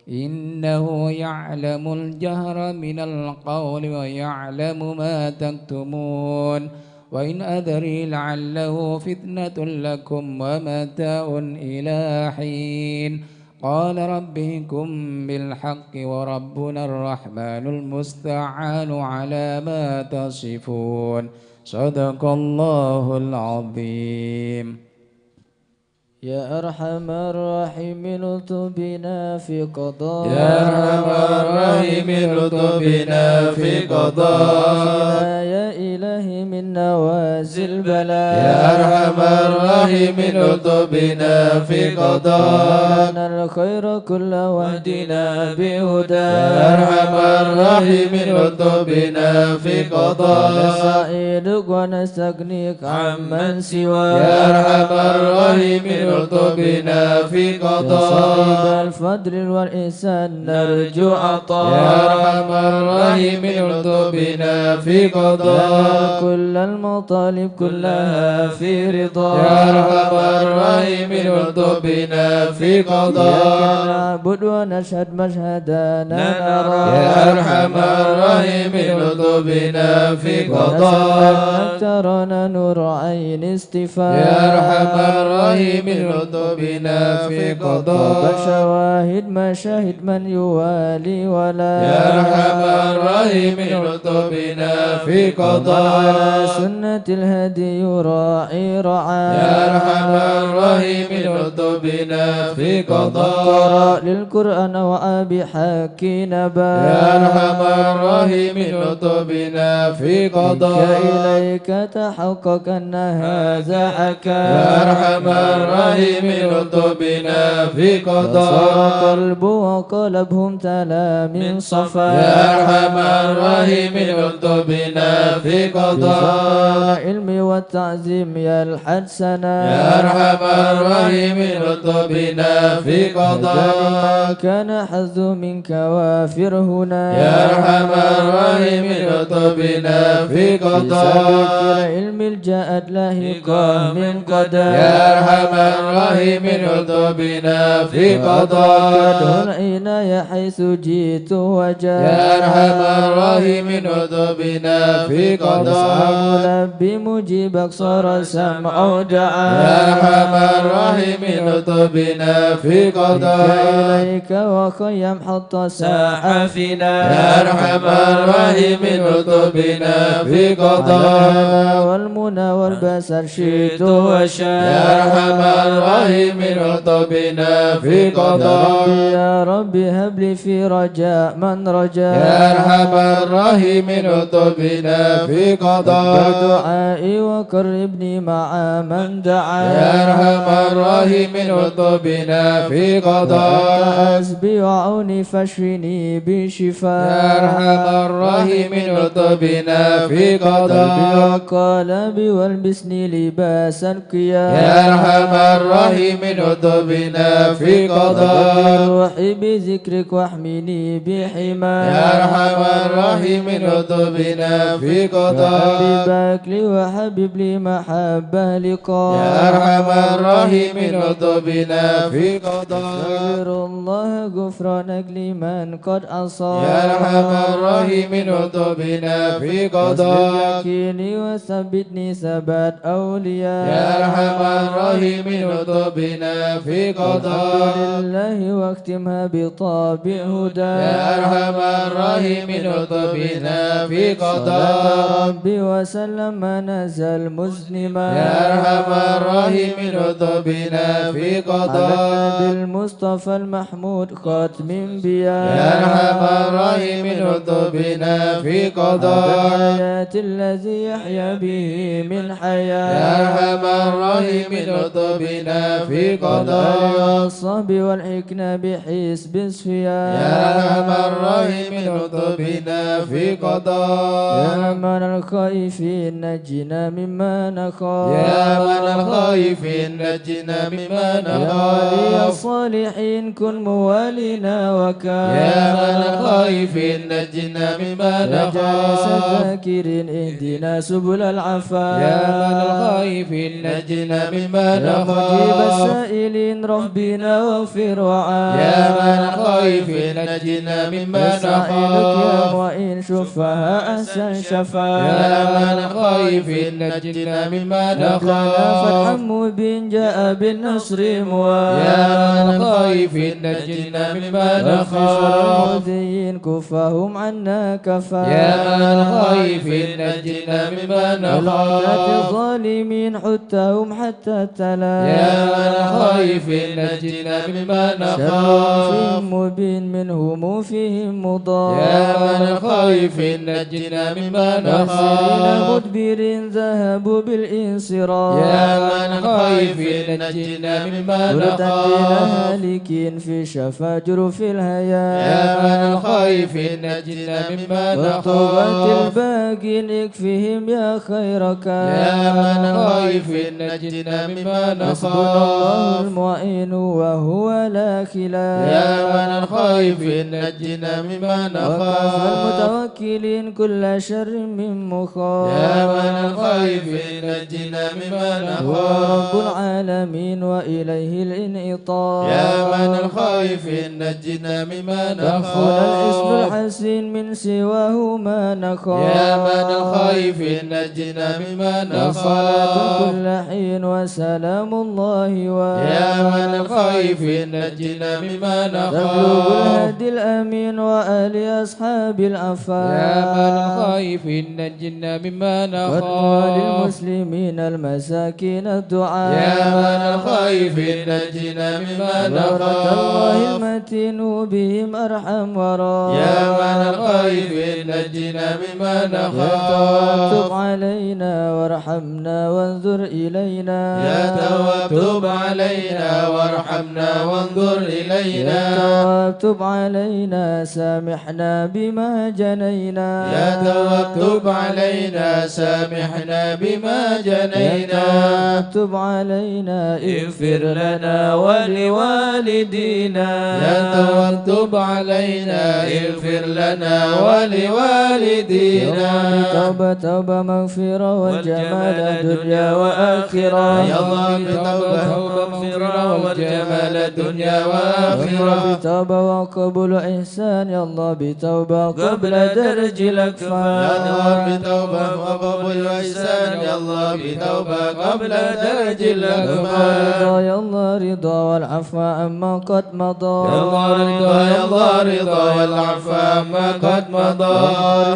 Speaker 1: إنه يعلم الجهر من القول ويعلم ما تكتمون وإن أدري لعله فتنة لكم ومتاع إلى حين قال ربكم بالحق وربنا الرحمن المستعان على ما تصفون صدق الله العظيم
Speaker 5: يا أرحم الراحمين الطف بنا في قضاء
Speaker 3: يا أرحم الراحمين الطف بنا في قضاء
Speaker 5: يا إلهي من نوازل البلاء
Speaker 3: يا أرحم الراحمين الطبنا في قضاء
Speaker 5: لنا الخير كل واهدنا بهدى
Speaker 3: يا أرحم الراحمين الطبنا في قضاء
Speaker 5: نستعينك ونستغنيك عمن سواك
Speaker 3: يا أرحم الراحمين الطبنا في
Speaker 5: يا
Speaker 3: قضاء
Speaker 5: صاحب الفضل والإحسان نرجو عطاء
Speaker 3: يا أرحم الراحمين الطبنا في
Speaker 5: لنا
Speaker 3: قضاء
Speaker 5: كل المطالب كلها في رضا
Speaker 3: يا أرحم الراحمين الطبنا في
Speaker 5: إياك
Speaker 3: قضاء
Speaker 5: نعبد ونشهد مشهدنا نرى
Speaker 3: يا أرحم الراحمين الطبنا في قضاء
Speaker 5: ونسألك ترانا نور عين استفاء
Speaker 3: يا أرحم الراحمين الطبنا في قضاء
Speaker 5: شواهد مشاهد من يوالي ولا
Speaker 3: يا أرحم الراحمين الطبنا في
Speaker 5: على
Speaker 3: قضاء
Speaker 5: سنة الهدي يراعي رعايا
Speaker 3: يا أرحم الراحمين الطبنا في قضاء
Speaker 5: قرأ للقرآن وأبي حكي نبا
Speaker 3: يا أرحم الراحمين الطبنا في قضاء
Speaker 5: إليك تحقق أن هذا حكى
Speaker 3: يا أرحم الراحمين الطبنا في
Speaker 5: صار
Speaker 3: قضاء
Speaker 5: قلب وقلبهم تلا من صفا
Speaker 3: يا أرحم الراحمين الطبنا في قضاء
Speaker 5: العلم والتعزيم يلحد سنا
Speaker 3: يا أرحم الراحمين الطبنا في قضاء
Speaker 5: كان حظ منك وافر هنا
Speaker 3: يا أرحم الراحمين الطبنا في قضاء
Speaker 5: العلم الجاءت لاهقا من قدر
Speaker 3: يا أرحم الراحمين الطبنا في قضاء
Speaker 5: العناية حيث جئت وجاء
Speaker 3: يا أرحم الراحمين الطبنا في قضاء
Speaker 5: ربي مجيبك صار سمع دعاء
Speaker 3: يا أرحم الراحمين الطبنا في قضاء
Speaker 5: إليك وخيم حط ساعة فينا
Speaker 3: يا أرحم الراحمين الطبنا في قضاء
Speaker 5: والمنى والبصر شئت وشاء
Speaker 3: يا أرحم الراحمين الطبنا في قضاء
Speaker 5: يا ربي هب لي في رجاء من رجاء
Speaker 3: يا أرحم الراحمين الطبنا في قضاء
Speaker 5: دعائي وقربني مع من دعا
Speaker 3: يا أرحم الراحمين الطبنا في قضاء
Speaker 5: حسبي وعوني فاشفني بشفاء
Speaker 3: يا أرحم الراحمين الطبنا في قضاء
Speaker 5: قلبي والبسني لباس القيام
Speaker 3: يا أرحم الراحمين الطبنا في قضاء
Speaker 5: روحي بذكرك واحميني بحماك
Speaker 3: يا أرحم الراحمين الطبنا في قضاء
Speaker 5: حبيبك لي وحبيب لي محبة لقاء
Speaker 3: يا أرحم الراحمين الطبنا في قضاء
Speaker 5: أستغفر الله غفرانك لمن قد عصى
Speaker 3: يا أرحم الراحمين الطبنا في قضاء
Speaker 5: يقيني وثبتني ثبات أولياء
Speaker 3: يا أرحم الراحمين الطبنا في قضاء
Speaker 5: لله واختمها بطابع هدى
Speaker 3: يا أرحم الراحمين الطبنا في قضاء
Speaker 5: ربي وسلم ما نزل مسلما
Speaker 3: يا أرحم الراحمين الطبنا في قضاء
Speaker 5: بالمصطفى المحمود ختم انبياء
Speaker 3: يا أرحم الراحمين الطبنا في قضاء
Speaker 5: الآيات الذي يحيا به من حياة
Speaker 3: يا أرحم الراحمين الطبنا في قضاء
Speaker 5: الصحب والحكمة بحسب صفياء
Speaker 3: يا أرحم الراحمين الطبنا في قضاء
Speaker 5: يا من الخائفين نجنا مما نخاف
Speaker 3: يا من الخائفين نجنا مما
Speaker 5: يا ولي
Speaker 3: نخاف
Speaker 5: الصالحين كن موالينا وكان
Speaker 3: يا من الخائفين نجنا مما
Speaker 5: يا جالس
Speaker 3: نخاف
Speaker 5: الذاكرين اهدنا سبل العفاف
Speaker 3: يا من الخائفين نجنا مما
Speaker 5: يا مجيب
Speaker 3: نخاف
Speaker 5: السائلين ربنا واغفر وعاف
Speaker 3: يا من الخائفين نجنا مما
Speaker 5: نسألك يا
Speaker 3: نخاف
Speaker 5: معين شفها أحسن شفاء
Speaker 3: يا من الخائفين نجنا مما
Speaker 5: لنا فتحا
Speaker 3: نخاف
Speaker 5: مبين جاء بالنصر مواب
Speaker 3: يا من الخائفين نجنا مما نخاف
Speaker 5: المؤذين كفاهم عنا كفا
Speaker 3: يا من الخائفين نجنا مما
Speaker 5: والعتاة
Speaker 3: نخاف
Speaker 5: الظالمين حتهم حتى التلا
Speaker 3: يا من الخائفين نجنا مما
Speaker 5: شر
Speaker 3: نخاف
Speaker 5: مبين منهم فيهم مضاف
Speaker 3: يا من الخائف نجنا مما
Speaker 5: واسرين
Speaker 3: نخاف
Speaker 5: مدبر ذهبوا بالانصراف
Speaker 3: يا من الخائف نجنا مما
Speaker 5: وردا
Speaker 3: نخاف
Speaker 5: هالكين في شفا جرف الهيام
Speaker 3: يا من الخائف نجنا مما
Speaker 5: وطوبة
Speaker 3: نخاف
Speaker 5: الباقين اكفهم يا خيرك
Speaker 3: يا من الخائف نجنا مما
Speaker 5: حسبنا الله
Speaker 3: نخاف
Speaker 5: المعين وهو لا خلاف
Speaker 3: يا من الخائف نجنا مما
Speaker 5: وكفى
Speaker 3: نخاف
Speaker 5: المتوكلين كل شر من مخاف
Speaker 3: يا من الخائف نجنا مما
Speaker 5: هو رب
Speaker 3: نخاف
Speaker 5: العالمين وإليه الانعطاف
Speaker 3: يا من الخائف نجنا مما
Speaker 5: يخفون الاسم
Speaker 3: نخاف
Speaker 5: الحسين من سواه ما نخاف
Speaker 3: يا من الخائف نجنا مما
Speaker 5: وصلاة
Speaker 3: نخاف
Speaker 5: كل حين وسلام الله
Speaker 3: يا من الخائف نجنا مما
Speaker 5: تبلغ
Speaker 3: نخاف
Speaker 5: الهدي الأمين وآل أصحاب العفاف
Speaker 1: يا من الخائف نجنا مما
Speaker 5: واتقوا
Speaker 1: نخاف
Speaker 5: للمسلمين المساكين الدعاء
Speaker 3: يا من الخائف نجنا مما
Speaker 5: بارك الله
Speaker 3: نخاف
Speaker 5: المتين بهم أرحم ورا
Speaker 3: يا من الخائف نجنا مما
Speaker 5: تب
Speaker 3: نخاف
Speaker 5: علينا وارحمنا وانظر إلينا
Speaker 3: يا تواب تب علينا وارحمنا وانظر
Speaker 5: يا
Speaker 3: إلينا
Speaker 5: تواب تب علينا سامحنا بما جنينا
Speaker 3: يا تواب تب علينا سامحنا بما جنينا
Speaker 5: يا تواب تب علينا اغفر لنا ولوالدينا
Speaker 3: يا تواب تب علينا اغفر لنا ولوالدينا
Speaker 5: توبة توبة مغفرة والجمال دنيا وآخرة
Speaker 3: يا الله بتوبة مغفرة والجمال الدنيا وآخرة
Speaker 5: بتوبة وقبول إحسان يا الله بتوبة قبل درج
Speaker 3: يا
Speaker 5: الأكفان
Speaker 3: الله بتوبة وقبول الإحسان يا الله بتوبة قبل درج الأكمال
Speaker 5: رضا يا الله رضا والعفو عما قد مضى
Speaker 3: يا الله رضا يا الله رضا والعفو عما قد مضى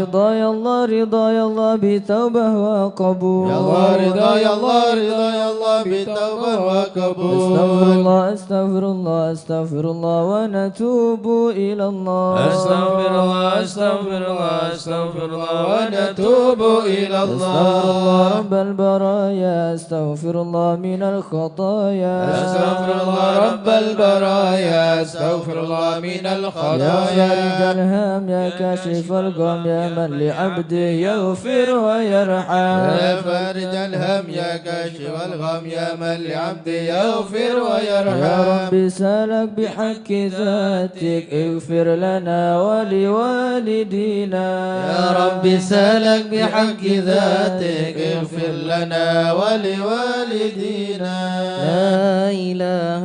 Speaker 5: رضا يا الله رضا يا الله بتوبة وقبول
Speaker 3: يا الله رضا يا الله رضا يا الله بتوبة وقبول
Speaker 5: استغفر الله استغفر الله استغفر الله ونتوب إلى الله
Speaker 3: أستغفر الله أستغفر الله أستغفر الله ونتوب إلى
Speaker 5: استغفر الله
Speaker 3: الله
Speaker 5: رب البرايا استغفر الله من الخطايا
Speaker 3: أستغفر الله رب البرايا أستغفر الله من
Speaker 5: يا
Speaker 3: الخطايا
Speaker 5: خارج الهام يا كاشف الغم يا من لعبده يغفر ويرحم
Speaker 3: يا فارج الهم يا كاشف الغم يا من لعبده يغفر ويرحم
Speaker 5: يا رب سالك بحق ذاتك اغفر لنا ولوالدينا
Speaker 3: يا رب سالك بحق ذاتك اغفر لنا ولوالدينا
Speaker 4: لا إله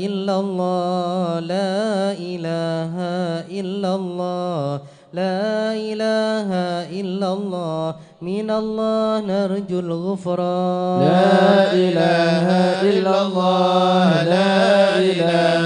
Speaker 4: إلا الله لا إله إلا الله لا إله إلا الله من الله نرجو الغفران
Speaker 3: لا إله إلا الله لا إله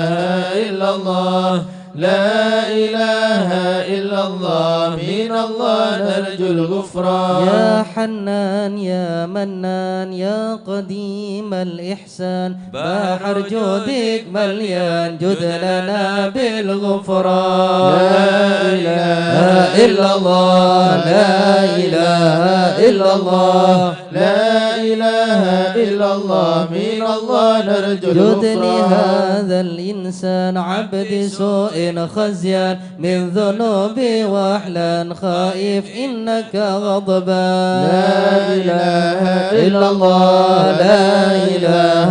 Speaker 3: إلا الله لا إله إلا الله من الله نرجو الغفران
Speaker 4: يا حنان يا منان يا قديم الإحسان بحر جودك مليان جد لنا بالغفران
Speaker 3: لا إله
Speaker 4: إلا الله لا إله إلا الله
Speaker 3: لا إله إلا الله من الله نرجو
Speaker 4: جد
Speaker 3: الغفران
Speaker 4: لهذا الإنسان عبد سوء خزيان من ذنوب وأحلان خائف إنك غضبان
Speaker 3: لا إله
Speaker 4: إلا الله لا إله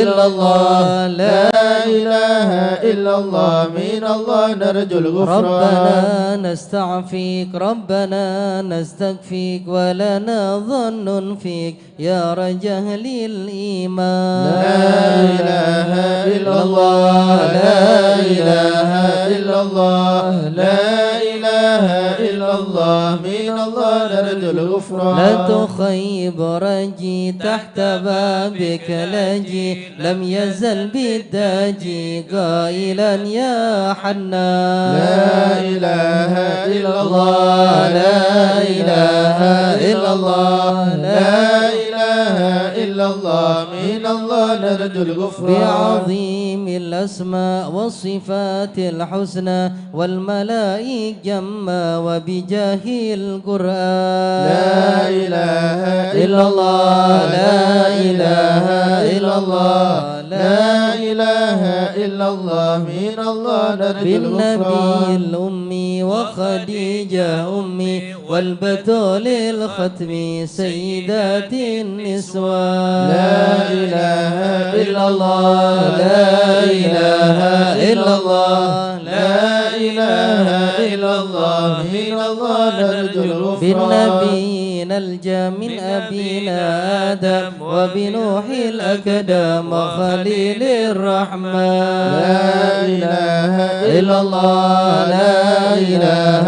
Speaker 4: إلا الله لا
Speaker 3: لا إله إلا الله من الله نرجو الغفران
Speaker 4: ربنا نستعفيك ربنا نستكفيك ولنا ظن فيك يا رجاء للإيمان
Speaker 3: لا إله إلا الله لا إله إلا الله لا إله إلا الله من الله نرجو الغفران
Speaker 4: لا تخيب رجي تحت بابك لجي لم يزل بالداجي قائلا يا حنان
Speaker 3: لا إله إلا الله لا إله إلا الله لا إله إلا الله من الله نرجو نرجو الغفران
Speaker 4: بعظيم الأسماء والصفات الحسنى والملائك جما وبجاه القرآن
Speaker 3: لا إله إلا الله لا إله إلا الله لا إله إلا الله من الله نرجو
Speaker 4: بالنبي
Speaker 3: الغفران
Speaker 4: الأمي وخديجة أمي والبتول الختم سيدات النسوان
Speaker 3: لا إله إلا الله لا إله إلا الله لا إله إلا الله من الله نرجو الغفران
Speaker 4: بالنبيين الجام من أبينا آدم وبنوح الأكدام وخليل الرحمن
Speaker 3: لا إله إلا الله لا إله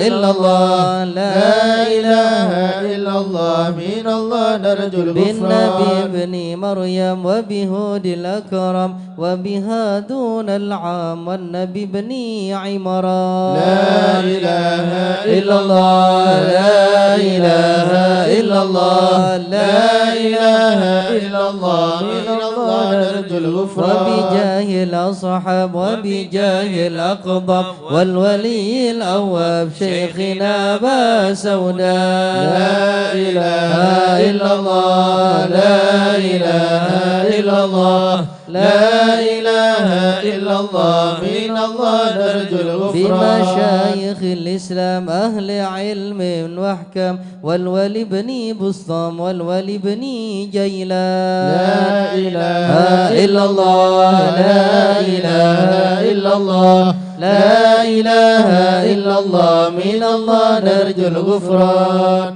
Speaker 3: إلا الله لا إله إلا الله من الله نرجو
Speaker 4: بالنبي
Speaker 3: الغفران
Speaker 4: ابن مريم وبهود الأكرم وبهادون العام والنبي ابن عمران
Speaker 3: لا إله إلا الله لا إله إلا الله لا إله إلا الله من الله نرجو الغفران
Speaker 4: وبجاه الأصحاب وبجاه الأقطب والولي الأواب شيخنا أبا سوداء
Speaker 3: لا إله إلا الله لا إله إلا الله لا إله إلا الله من الله نرجو الغفران
Speaker 4: بمشايخ الإسلام أهل علم واحكم والولي بن بسطام والولي بن جيلان
Speaker 3: لا إله
Speaker 4: إلا الله
Speaker 3: لا إله إلا الله لا إله إلا الله من الله نرجو الغفران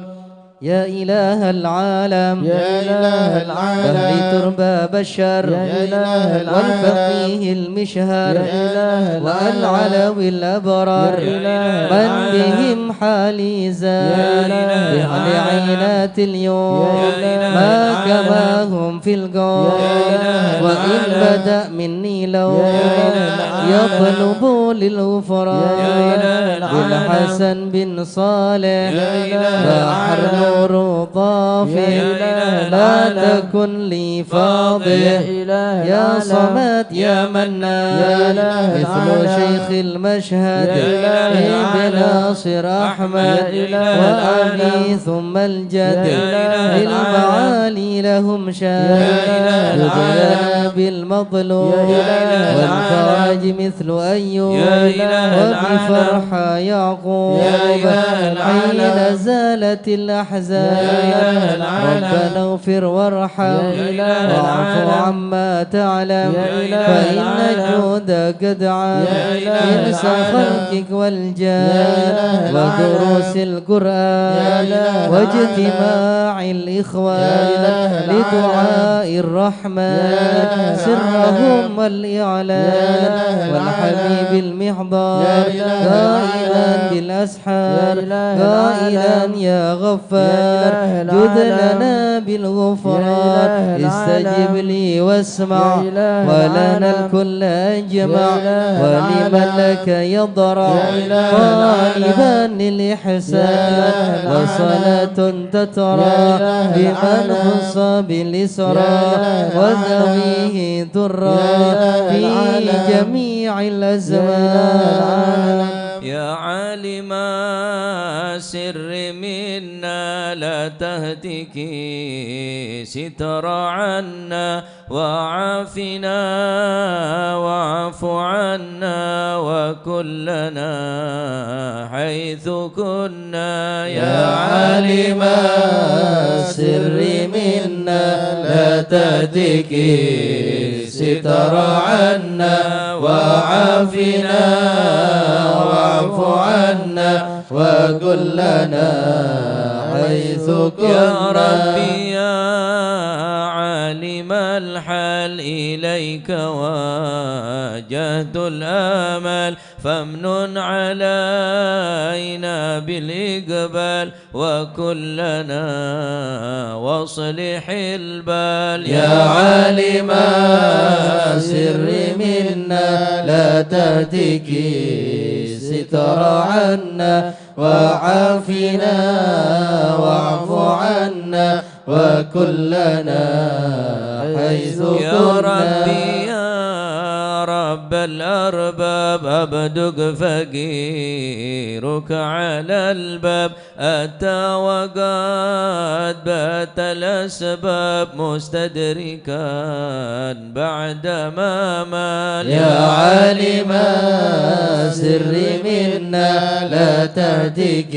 Speaker 4: يا إله العالم
Speaker 3: يا إله
Speaker 4: بهر
Speaker 3: العالم
Speaker 4: ترباب الشر
Speaker 3: يا إله العالم
Speaker 4: والفقيه المشهر
Speaker 3: يا إله
Speaker 4: والعلوي الأبرار
Speaker 3: يا إله
Speaker 4: من
Speaker 3: العالم
Speaker 4: بهم حالي زاد
Speaker 3: يا إله
Speaker 4: بأهل
Speaker 3: العالم
Speaker 4: عينات اليوم
Speaker 3: يا إله
Speaker 4: ما
Speaker 3: العالم
Speaker 4: كما هم في القوم
Speaker 3: يا إله
Speaker 4: وإن
Speaker 3: العالم
Speaker 4: بدأ مني لو
Speaker 3: يا إله العالم
Speaker 4: يطلب للغفران
Speaker 3: يا إله العالم
Speaker 4: بالحسن بن صالح
Speaker 3: يا إله
Speaker 4: بحر
Speaker 3: العالم
Speaker 4: نور طافي
Speaker 3: يا إله
Speaker 4: لا
Speaker 3: العالم
Speaker 4: تكن لي فاضل
Speaker 3: يا إله
Speaker 4: يا
Speaker 3: العالم
Speaker 4: صمد يا
Speaker 3: يا
Speaker 4: منان
Speaker 3: إله
Speaker 4: مثل
Speaker 3: العالم
Speaker 4: شيخ المشهد
Speaker 3: يا إله
Speaker 4: ابن
Speaker 3: العالم
Speaker 4: ناصر أحمد
Speaker 3: يا إله
Speaker 4: وأبي
Speaker 3: العالم
Speaker 4: ثم الجد
Speaker 3: يا إله
Speaker 4: للمعالي لهم شان
Speaker 3: يا إله
Speaker 4: يدلنا
Speaker 3: العالم
Speaker 4: بالمظلوم
Speaker 3: يا إله
Speaker 4: والفرج مثل أيوب
Speaker 3: يا إله
Speaker 4: وبفرحة يعقوب
Speaker 3: يا إله العالم
Speaker 4: حين زالت الأحزان
Speaker 3: يا إله العالم
Speaker 4: ربنا اغفر وارحم
Speaker 3: يا إله
Speaker 4: واعف
Speaker 3: العالم
Speaker 4: عما تعلم
Speaker 3: يا إله
Speaker 4: فإن
Speaker 3: العالم
Speaker 4: جودك قد عام
Speaker 3: يا إله
Speaker 4: إنس
Speaker 3: العالم
Speaker 4: خلقك
Speaker 3: يا
Speaker 4: والجان
Speaker 3: إله
Speaker 4: ودروس
Speaker 3: العالم
Speaker 4: القرآن
Speaker 3: يا إله
Speaker 4: واجتماع
Speaker 3: يا
Speaker 4: الإخوان
Speaker 3: إله العالم
Speaker 4: لدعاء الرحمن
Speaker 3: يا إله
Speaker 4: سرهم
Speaker 3: العالم
Speaker 4: والإعلان
Speaker 3: يا إله
Speaker 4: والحبيب
Speaker 3: العالم
Speaker 4: المحضار
Speaker 3: يا إله
Speaker 4: قائلا
Speaker 3: العالم
Speaker 4: بالأسحار
Speaker 3: يا إله
Speaker 4: قائلا
Speaker 3: العالم
Speaker 4: يا غفار
Speaker 3: يا إله
Speaker 4: جد
Speaker 3: العالم
Speaker 4: لنا بالغفران
Speaker 3: يا إله
Speaker 4: استجب
Speaker 3: العالم
Speaker 4: لي واسمع
Speaker 3: يا إله
Speaker 4: ولنا
Speaker 3: العالم
Speaker 4: الكل أجمع
Speaker 3: يا إله
Speaker 4: ولمن
Speaker 3: العالم
Speaker 4: لك يضرع
Speaker 3: يا إله
Speaker 4: طالبا
Speaker 3: العالم
Speaker 4: للإحسان
Speaker 3: يا إله
Speaker 4: وصلاة تترى
Speaker 3: يا إله
Speaker 4: بمن
Speaker 3: العالم
Speaker 4: خص بالإسراء
Speaker 3: يا إله
Speaker 4: وذويه درا
Speaker 3: يا إله
Speaker 4: في
Speaker 3: العالم
Speaker 4: جميع
Speaker 3: يا
Speaker 4: الأزمان
Speaker 2: يا عالم سر منا لا تهتك ستر عنا وعافنا واعف عنا وكلنا حيث كنا
Speaker 3: يا عالم السر منا لا تهتك ستر عنا وعافنا واعف عنا وكلنا حيث كنا
Speaker 2: يا ربي يا عالم الحال إليك وجهت الآمال فامنن علينا بالإقبال وكلنا واصلح البال
Speaker 3: يا عالم السر منا لا تهتك ستر عنا وعافنا واعف عنا وكلنا حيث
Speaker 2: يا
Speaker 3: كنا.
Speaker 2: ربي يا رب الأرباب عبدك فقيرك على الباب أتى وقد بات الأسباب مستدركا بعدما مال.
Speaker 3: يا عالم سر منا لا تهتك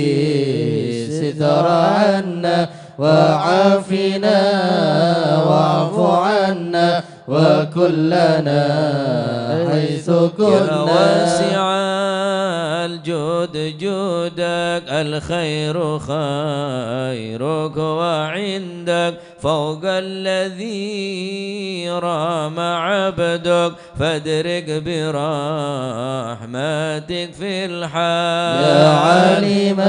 Speaker 3: ستر عنا وعافنا واعف عنا وكلنا حيث كنا.
Speaker 2: يا واسع الجود جودك الخير خيرك وعندك فوق الذي رام عبدك فادرك برحمتك في الحال.
Speaker 3: يا عالم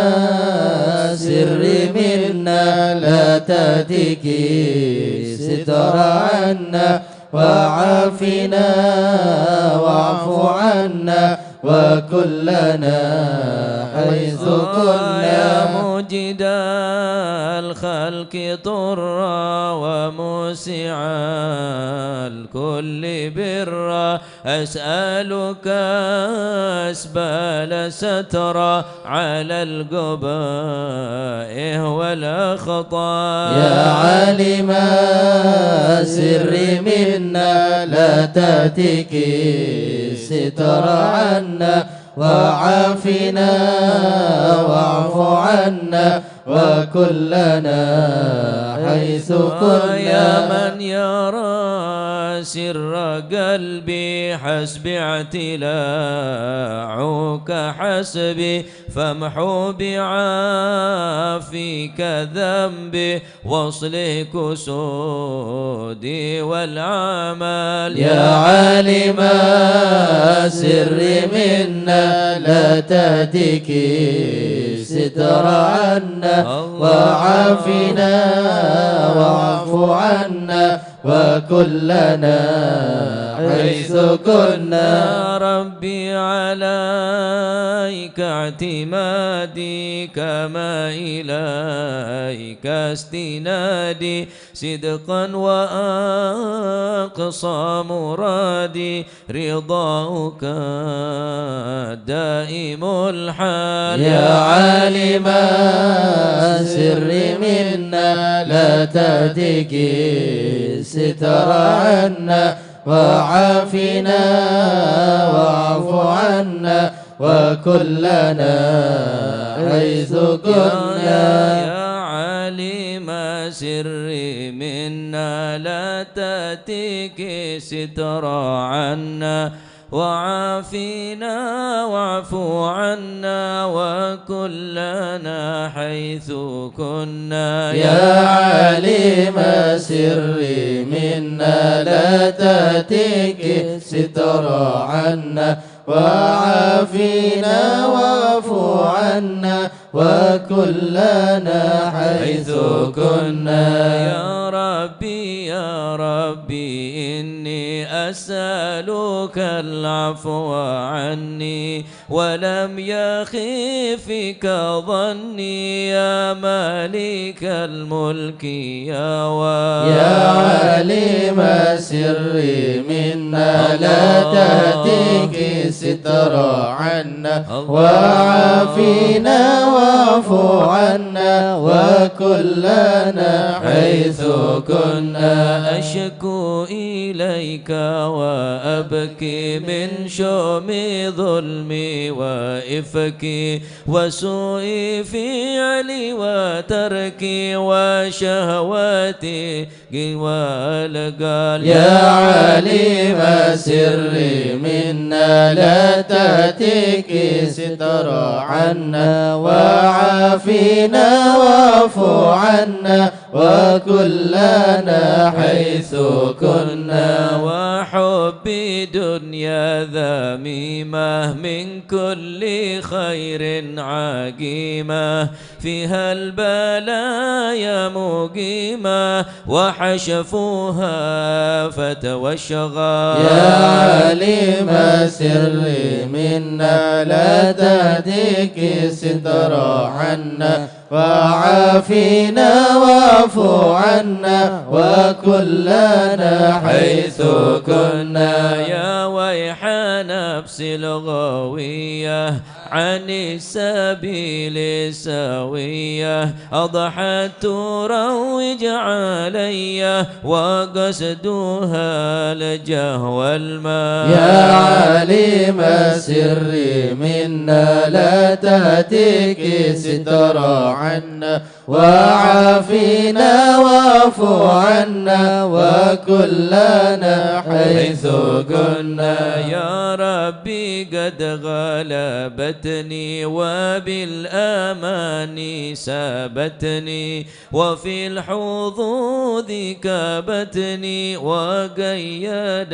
Speaker 3: سر منا لا تهتك ستر عنا وعافنا واعف عنا وكلنا حيث كنا.
Speaker 2: يا موجد الخلق طرا وموسع الكل برا أسألك أسبال سترا على القبائح والأخطاء.
Speaker 3: يا عالم سر منا لا تهتك ستر عنا وعافنا واعف عنا وكلنا حيث كنا.
Speaker 2: يا من يرى سر قلبي حسبي اعتلاعك حسبي فامحو بعافيك ذنبي واصلح كسودي والعمل.
Speaker 3: يا عالم سر منا لا تهتك ستر عنا وعافنا واعف عنا وكلنا حيث كنا.
Speaker 2: يا ربي عليك اعتمادي كما إليك استنادي صدقا وأقصى مرادي رضاك دائم الحال.
Speaker 3: يا عالم سر منا لا تهتك ستر عنا وعافنا واعف عنا وكلنا حيث كنا.
Speaker 2: يا عالم سري منا لا تأتيك ستر عنا وعافنا واعف عنا وكلنا حيث كنا.
Speaker 3: يا عالم سري منا لا تأتيك ستر عنا وعافنا واعف عنا وكلنا حيث كنا.
Speaker 2: يا ربي إني أسألك العفو عني ولم يخفك ظني يا مالك الملك يا
Speaker 3: عالم سري منا لا تهتك ستر عنا وعافنا واعف عنا وكلنا حيث كنا.
Speaker 2: أشكو إليك وأبكي من شوم ظلمي وإفكي وسوء فعلي وتركي وشهواتي والقال.
Speaker 3: يا عالم سري منا لا تأتيك ستر عنا وعافنا واعف عنا وكلنا حيث كنا.
Speaker 2: وحبي دنيا ذميمة من كل خير عقيمة فيها البلايا مقيمة وحشفوها فتى والشغال.
Speaker 3: يا عالم سري منا لا تهتك ستر عنا وعافنا واعف عنا وكلنا حيث كنا.
Speaker 2: يا ويح نفس الغاوية عن السبيل السوية، أضحت تروج علي وقصدها الجهو الماء.
Speaker 3: يا عالم السر منا لا تهتك ستر عنا وعافنا واعف عنا وكلنا حيث كنا.
Speaker 2: يا ربي قد غلبتني وبالأمان سابتني وفي الحظوظ كابتني وقيدتني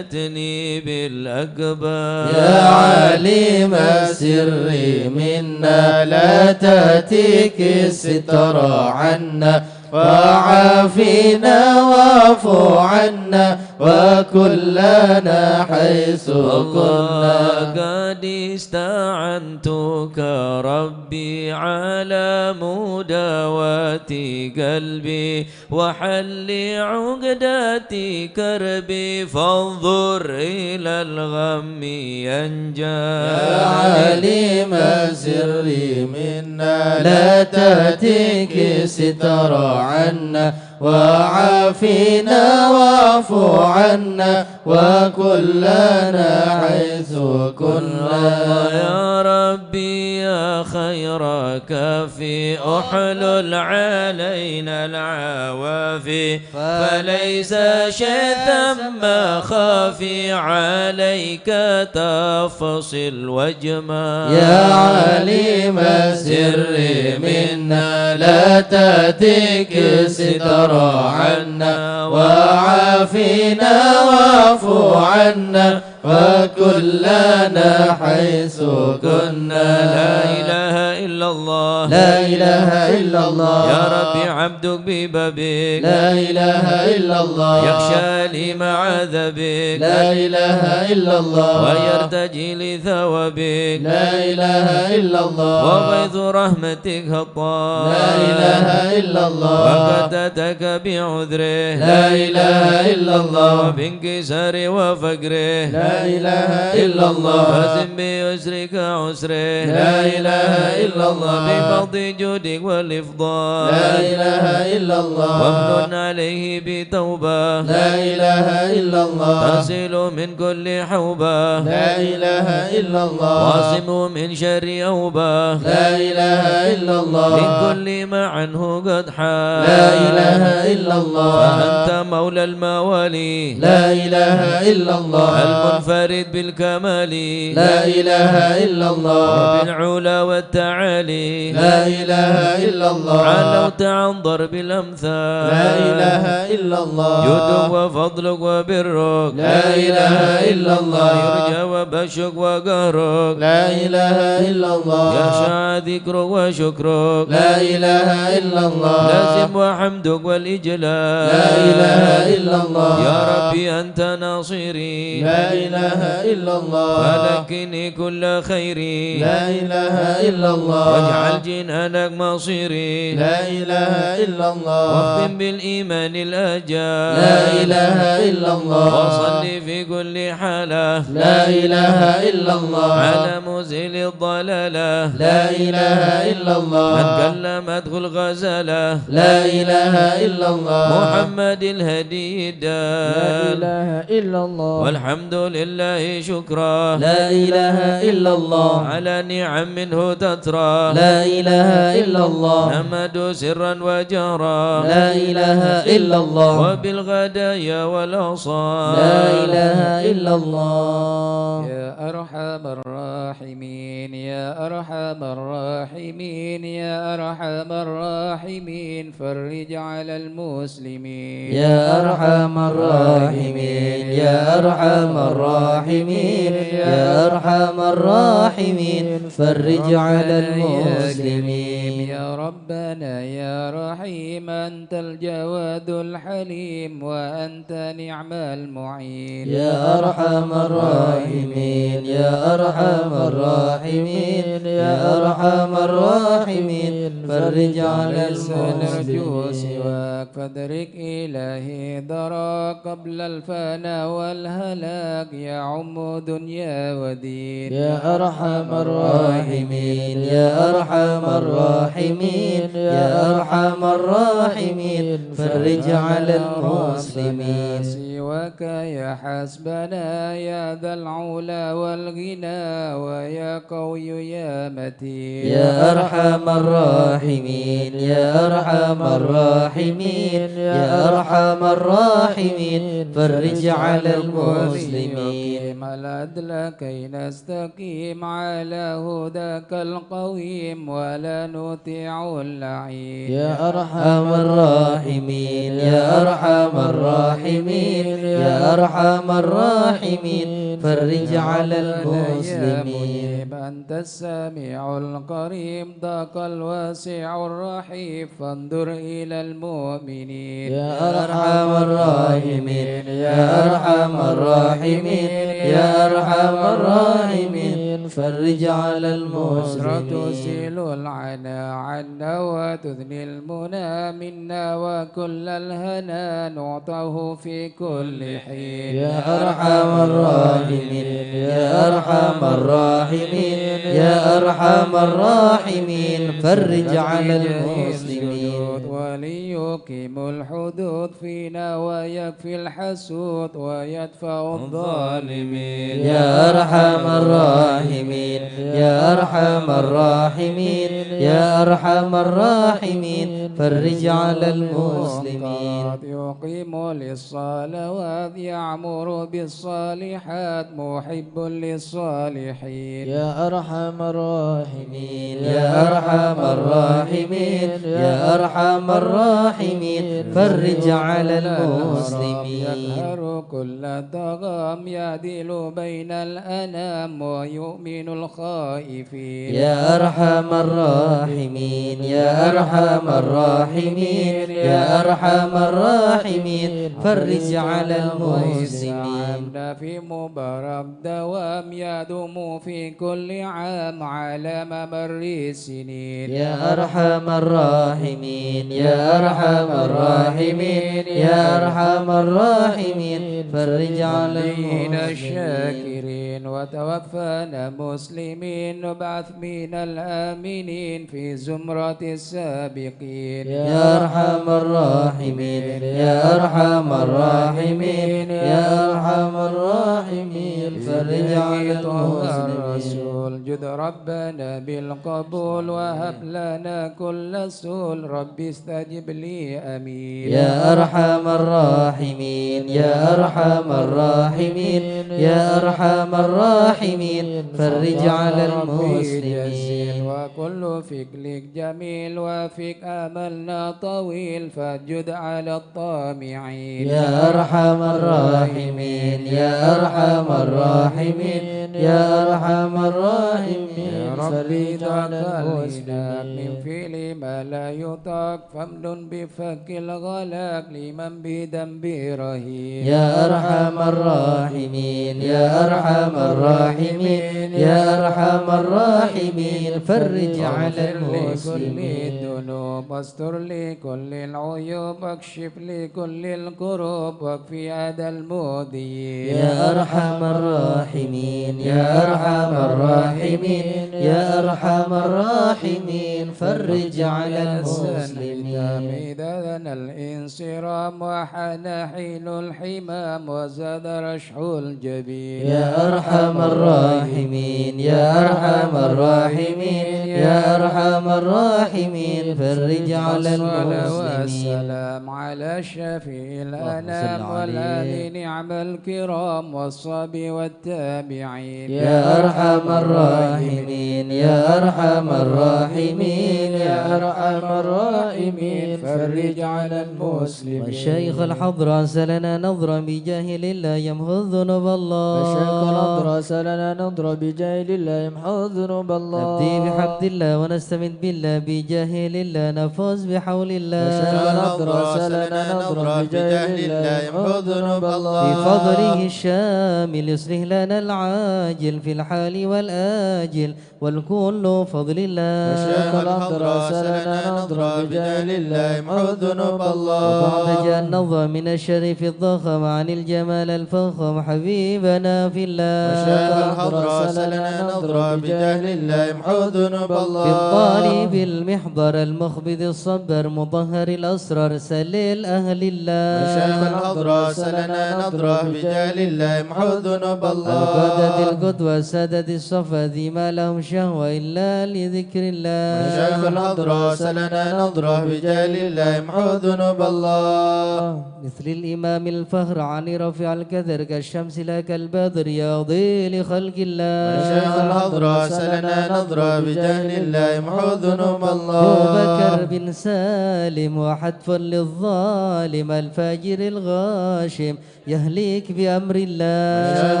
Speaker 2: بالأكبار.
Speaker 3: يا عالم السر منا لا تهتك الستر عنا وعافنا واعف عنا وكلنا حيث كنا.
Speaker 2: قد استعنتك ربي على مداواة قلبي وحل عقدة كربي فانظر إلى الغم ينجى.
Speaker 3: يا عالم السر منا لا تهتك الستر عنا وعافنا واعف عنا وكلنا حيث كنا.
Speaker 2: يا ربي يا خير كافي أحلل علينا العوافي فليس شيء ثم خافي عليك تفصل وجما.
Speaker 3: يا عليم السر منا لا تأتيك ستر عنا وعافنا واعف عنا وكلنا حيث كنا.
Speaker 2: لا إله إلا الله
Speaker 3: لا إله إلا الله
Speaker 2: يا ربي عبدك ببابك
Speaker 3: لا إله إلا الله
Speaker 2: يخشى لي معذبك
Speaker 3: لا إله إلا الله
Speaker 2: ويرتجي لثوابك
Speaker 3: لا إله إلا الله
Speaker 2: وغيث رحمتك هطال
Speaker 3: لا إله إلا الله
Speaker 2: وقدتك بعذره
Speaker 3: لا إله إلا الله
Speaker 2: وبانكسار وفقره
Speaker 3: لا إله إلا الله
Speaker 2: فزم بيسرك عسره
Speaker 3: لا إله إلا الله
Speaker 2: بفضل جودك والإفضال
Speaker 3: لا إله إلا الله
Speaker 2: وامنن عليه بتوبة
Speaker 3: لا إله إلا الله
Speaker 2: تصل من كل حوبة
Speaker 3: لا إله إلا الله
Speaker 2: واصمه من شر أوبة
Speaker 3: لا إله إلا الله
Speaker 2: من كل ما عنه قد حال
Speaker 3: لا إله إلا الله
Speaker 2: فأنت مولى الموالي
Speaker 3: لا إله إلا الله
Speaker 2: المنفرد بالكمال
Speaker 3: لا إله إلا الله
Speaker 2: بالعلا والتعالي
Speaker 3: لا إله إلا الله
Speaker 2: علوت عن ضرب الأمثال
Speaker 3: لا إله إلا الله
Speaker 2: جودك وفضلك وبرك
Speaker 3: لا إله إلا الله
Speaker 2: يرجى وبشك وقهرك
Speaker 3: لا إله إلا الله
Speaker 2: يخشى ذكرك وشكرك
Speaker 3: لا إله إلا الله
Speaker 2: لازم وحمدك والإجلال
Speaker 3: لا إله إلا الله
Speaker 2: يا ربي أنت ناصري
Speaker 3: لا إله إلا الله
Speaker 2: فلكني كل خيري
Speaker 3: لا إله إلا الله
Speaker 2: واجعل جنانك مصيري
Speaker 3: لا إله إلا الله
Speaker 2: واختم بالإيمان الأجال
Speaker 3: لا إله إلا الله
Speaker 2: وصلي في كل حالة
Speaker 3: لا إله إلا الله
Speaker 2: على مزيل الضلالة
Speaker 3: لا إله إلا الله
Speaker 2: من كلمته الغزالة
Speaker 3: لا إله إلا الله
Speaker 2: محمد الهدي
Speaker 5: لا
Speaker 2: الدال
Speaker 5: إله إلا الله
Speaker 2: والحمد لله شكرا
Speaker 3: لا إله إلا الله
Speaker 2: على نعم منه تترى
Speaker 3: لا إله إلا الله
Speaker 2: نمد سرا وجهرا
Speaker 3: لا إله إلا الله
Speaker 2: وبالغدايا والأصال
Speaker 3: لا إله إلا الله
Speaker 1: يا أرحم الراحمين يا أرحم الراحمين يا أرحم الراحمين فرج على المسلمين
Speaker 3: يا أرحم الراحمين يا أرحم الراحمين يا أرحم الراحمين فرج على المسلمين
Speaker 1: الراحمين يا ربنا يا رحيم أنت الجواد الحليم وأنت نعم المعين
Speaker 3: يا أرحم الراحمين يا أرحم الراحمين يا أرحم الراحمين فرج على
Speaker 1: نرجو
Speaker 3: المسلمين
Speaker 1: سواك فادرك إلهي دراك قبل الفناء والهلاك يا عم دنيا ودين
Speaker 3: يا أرحم الراحمين يا أرحم الراحمين يا أرحم الراحمين فرج على المسلمين
Speaker 1: سواك يا حسبنا يا ذا العلا والغنى ويا قوي يا متين
Speaker 3: يا أرحم الراحمين يا أرحم الراحمين يا أرحم الراحمين فرج على المسلمين
Speaker 1: العدل كي نستقيم على هداك القويم ولا نطيع اللعين
Speaker 3: يا أرحم الراحمين يا أرحم الراحمين يا أرحم الراحمين فرج على المسلمين
Speaker 1: أنت السميع القريب ضاق الواسع الرحيم فانظر إلى المؤمنين
Speaker 3: يا أرحم الراحمين يا أرحم الراحمين يا أرحم الراحمين فرج على المسلمين
Speaker 1: تزيل العنا عنا وتثني المنى منا وكل الهنا نعطه في كل حين
Speaker 3: يا أرحم الراحمين يا أرحم الراحمين يا أرحم الراحمين فرج على المسلمين
Speaker 1: وليقيم الحدود فينا ويكفي الحسود ويدفع الظالمين
Speaker 3: يا أرحم الراحمين يا أرحم الراحمين يا أرحم الراحمين فرج على المسلمين
Speaker 1: يقيم للصلوات يعمر بالصالحات محب للصالحين
Speaker 3: يا أرحم الراحمين يا أرحم الراحمين يا أرحم الراحمين فرج على المسلمين
Speaker 1: يقهر كل طغام يعدل بين الأنام ويؤمن الخائفين
Speaker 3: يا أرحم الراحمين يا أرحم الراحمين يا أرحم الراحمين فرج على المسلمين
Speaker 1: في مبارك دوام يدوم في كل عام على ممر السنين
Speaker 3: يا أرحم الراحمين يا أرحم الراحمين يا أرحم الراحمين فرج على المسلمين
Speaker 1: الشاكرين وتوفانا مسلمين وابعث من الآمنين في زمرة السابقين
Speaker 3: يا أرحم الراحمين يا أرحم الراحمين يا أرحم الراحمين فرج على المسلمين
Speaker 1: جد ربنا بالقبول وهب لنا كل سول رب استجب لي أمين
Speaker 3: يا أرحم الراحمين يا أرحم الراحمين يا أرحم الراحمين فرج على المسلمين
Speaker 1: وكل فكلك جميل وفيك أملنا طويل فجد على الطامعين
Speaker 3: يا أرحم الراحمين يا أرحم الراحمين يا أرحم الراحمين فرج على المسلمين
Speaker 1: من فعل ما لا يطاق فمن بفك الغلاق لمن بذنب رهين
Speaker 3: يا أرحم الراحمين يا أرحم الراحمين يا أرحم الراحمين فرج على المسلمين
Speaker 1: الذنوب واستر لكل العيوب واكشف لكل الكروب واكفي أذى المؤذيين
Speaker 3: يا أرحم الراحمين يا أرحم الراحمين يا أرحم الراحمين فرج على المسلمين
Speaker 1: إذا الانصرام وحان حين الحمام وزاد رشح الجبين
Speaker 3: يا أرحم الراحمين يا أرحم الراحمين يا أرحم الراحمين فرج على المسلمين
Speaker 1: والسلام على شفيع الأنام والآل نعم الكرام والصحب والتابعين
Speaker 3: يا أرحم الراحمين يا أرحم الراحمين يا أرحم الراحمين فرج على المسلمين
Speaker 4: والشيخ الحضر أرسلنا نظرا بجاهل الله يمحو الذنوب الله
Speaker 5: الشيخ الأضرس لنا نضرب بجاهل الله يمحو ذنوب الله
Speaker 4: نبدي بحمد الله ونستمد بالله بجاه الله نفوز بحول الله
Speaker 3: وشيخ الأضراس لنا نضرب بجاه الله يمحو ذنوب الله
Speaker 4: بفضله الشامل يصلح لنا العاجل في الحال والآجل والكل فضل الله
Speaker 3: وشيخ الأضراس لنا نضرب بجاه الله يمحو ذنوب الله
Speaker 4: وبعد جاء النظر من الشريف الضخم عن الجمال الفخم حبيبنا في الله
Speaker 3: وشيخ الأضراس لنا نضرب بجاه الله يمحو ذنوب الله
Speaker 4: بالطالب المحضر المخبذ الصبر مطهر الأسرار سليل أهل الله
Speaker 3: وشيخ الأضراس لنا نضرب بجاه الله يمحو ذنوب الله
Speaker 4: القادة القدوة سادة الصفا ذي ما لهم شهوة إلا لذكر الله
Speaker 3: وشيخ الأضراس لنا نضرب بجاه الله يمحو ذنوب الله
Speaker 4: مثل الإمام الفخر عن رفيع الكثر كالشمس لا كالبدر يضي لخلق الله
Speaker 3: وشيخ الأضراس لنا نضرب بجاه الله يمحو ذنوب الله
Speaker 4: أبو بكر بن سالم وحتف للظالم الفاجر الغاشم يهلك بأمر الله
Speaker 3: وشيخ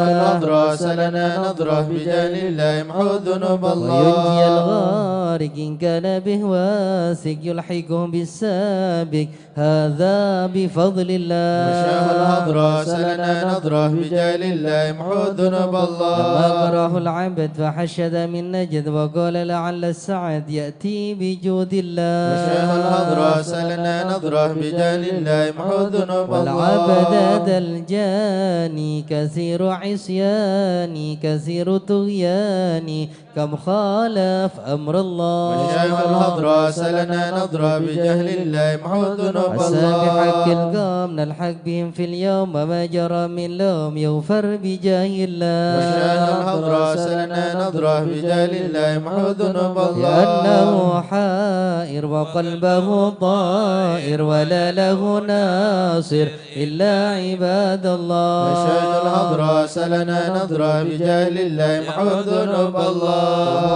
Speaker 3: الأضراس لنا نضرب بجاه الله يمحو ذنوب الله
Speaker 4: وينجي الغارق إن كان به واثق يلحقهم بالسابق هذا بفضل الله
Speaker 3: وشيخ الأضراس لنا نضرب بجاه الله يمحو ذنوب الله
Speaker 4: لما قرأه العبد فحشد من نجد وقال لعل السعد يأتي بجود الله
Speaker 3: وشيخ الأضراس لنا نضرب بجاه الله يمحو ذنوب الله
Speaker 4: والعبد الجاني كثير عصياني كثير طغياني كم خالف أمر الله
Speaker 3: وشيخ الأضراس لنا نضرب بجاه الله يمحو ذنوب
Speaker 4: عسى
Speaker 3: الله
Speaker 4: بحق القوم نلحق بهم في اليوم وما جرى من لوم يغفر بجاه الله
Speaker 3: وشيخ الأضراس لنا نضرب بجاه الله يمحو ذنوب الله
Speaker 4: لأنه حائر وقلبه طائر ولا له ناصر إلا عباد الله
Speaker 3: وشيخ الأضراس لنا نضرب بجاه الله يمحو ذنوب الله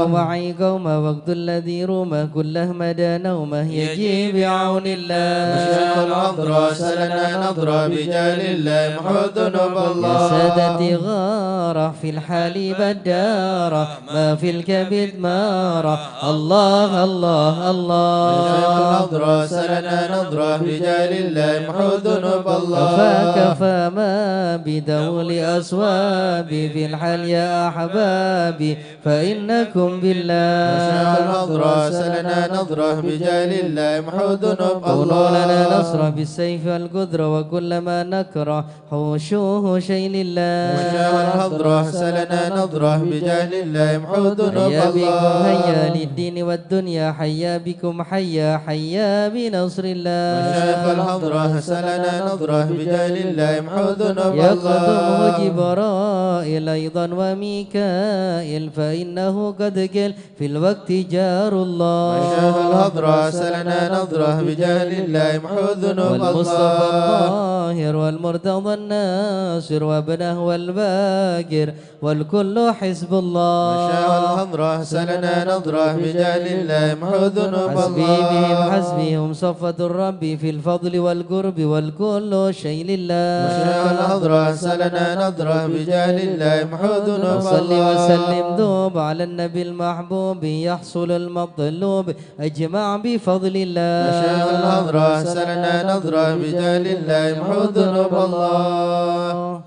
Speaker 4: ومعي قوم وقت الذي رومه كله مدى نومه يجي بعون الله
Speaker 3: وشيخ الأضراس لنا نضرب بجاه الله يمحو ذنوب
Speaker 4: يا
Speaker 3: الله
Speaker 4: سادتي غارة في الحال بدارة ما في الكبد مارة الله الله
Speaker 3: وشيخ
Speaker 4: الله
Speaker 3: الأضراس لنا نضرب بجاه الله يمحو ذنوب الله
Speaker 4: كفى كفى ما بدول أصوابي في الحال يا أحبابي فإنكم بالله
Speaker 3: وشيخ الأضراس لنا نضرب بجاه الله يمحو ذنوب
Speaker 4: قولوا
Speaker 3: الله
Speaker 4: لنا نصر بالسيف والقدرة وكل ما نكره حوشوه شيء لله
Speaker 3: وشيخ الأضراس لنا نضرب بجاه الله يمحو ذنوب
Speaker 4: حيا بكم
Speaker 3: الله
Speaker 4: حيا للدين والدنيا حيا بكم حيا حيا بنصر الله
Speaker 3: وشيخ الأضراس لنا نضرب بجاه الله يمحو ذنوب
Speaker 4: يقدمه
Speaker 3: الله
Speaker 4: جبرائيل أيضا وميكائيل فإنه قد قل في الوقت جار الله
Speaker 3: وشيخ الأضراس لنا نضرب بجاه الله يمحو ذنوب
Speaker 4: والمصطفى
Speaker 3: الله
Speaker 4: الطاهر والمرتضى الناصر وابنه والباقر والكل حزب الله
Speaker 3: وشيخ الأضراس لنا نضرب بجاه الله يمحو ذنوب
Speaker 4: حسبي بهم
Speaker 3: الله
Speaker 4: حسبهم صفة الرب في الفضل والقرب والكل شيء لله
Speaker 3: وشيخ الأضراس لنا نضرب بجاه الله يمحو ذنوب
Speaker 4: وصل
Speaker 3: الله
Speaker 4: وسلم دوب على النبي المحبوب يحصل المطلوب أجمع بفضل الله
Speaker 3: وشيخ الأضراس لنا نضرب بجاه الله يمحو ذنوب الله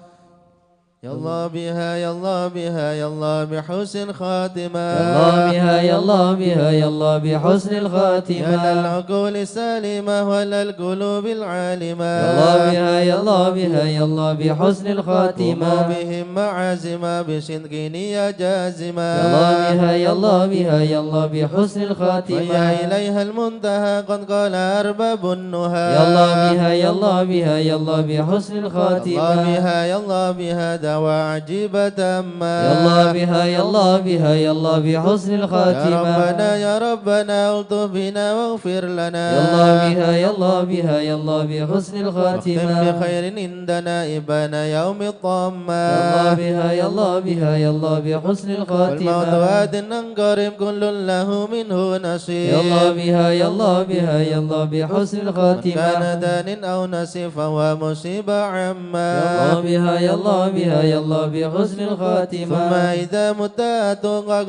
Speaker 3: يلا بها يلا بها يلا بحسن خاتمة
Speaker 4: يلا بها يلا بها يلا بحسن
Speaker 3: يا
Speaker 4: الخاتمة
Speaker 3: للعقول السالمة وللقلوب العالمة
Speaker 4: يلا بها يلا بها يلا بحسن
Speaker 3: قوموا
Speaker 4: الخاتمة
Speaker 3: بهم معازمة بصدق نية جازمة
Speaker 4: يلا بها يلا بها يلا بحسن
Speaker 3: ويا
Speaker 4: الخاتمة
Speaker 3: إليها المنتهى قد قال أرباب النهى
Speaker 4: يلا بها يلا بها يلا بحسن
Speaker 3: يلا
Speaker 4: الخاتمة
Speaker 3: بها يلا بها دواء عجيبة ما
Speaker 4: يلا بها يلا بها يلا بحسن
Speaker 3: يا
Speaker 4: الخاتمة
Speaker 3: ربنا يا ربنا الطف بنا واغفر لنا
Speaker 4: يلا بها يلا بها يلا بحسن
Speaker 3: واختم
Speaker 4: الخاتمة
Speaker 3: بخير عندنا إبانا يوم الطامة
Speaker 4: يلا بها يلا بها يلا بحسن
Speaker 3: والموت
Speaker 4: الخاتمة
Speaker 3: واد قريب كل له منه نصيب
Speaker 4: يلا بها يلا بها يلا بحسن
Speaker 3: كان
Speaker 4: الخاتمة
Speaker 3: دان أو نسي فهو مصيبة عما
Speaker 4: يلا بها يلا بها
Speaker 5: يا الله بحسن الخاتمة
Speaker 3: ثم إذا مت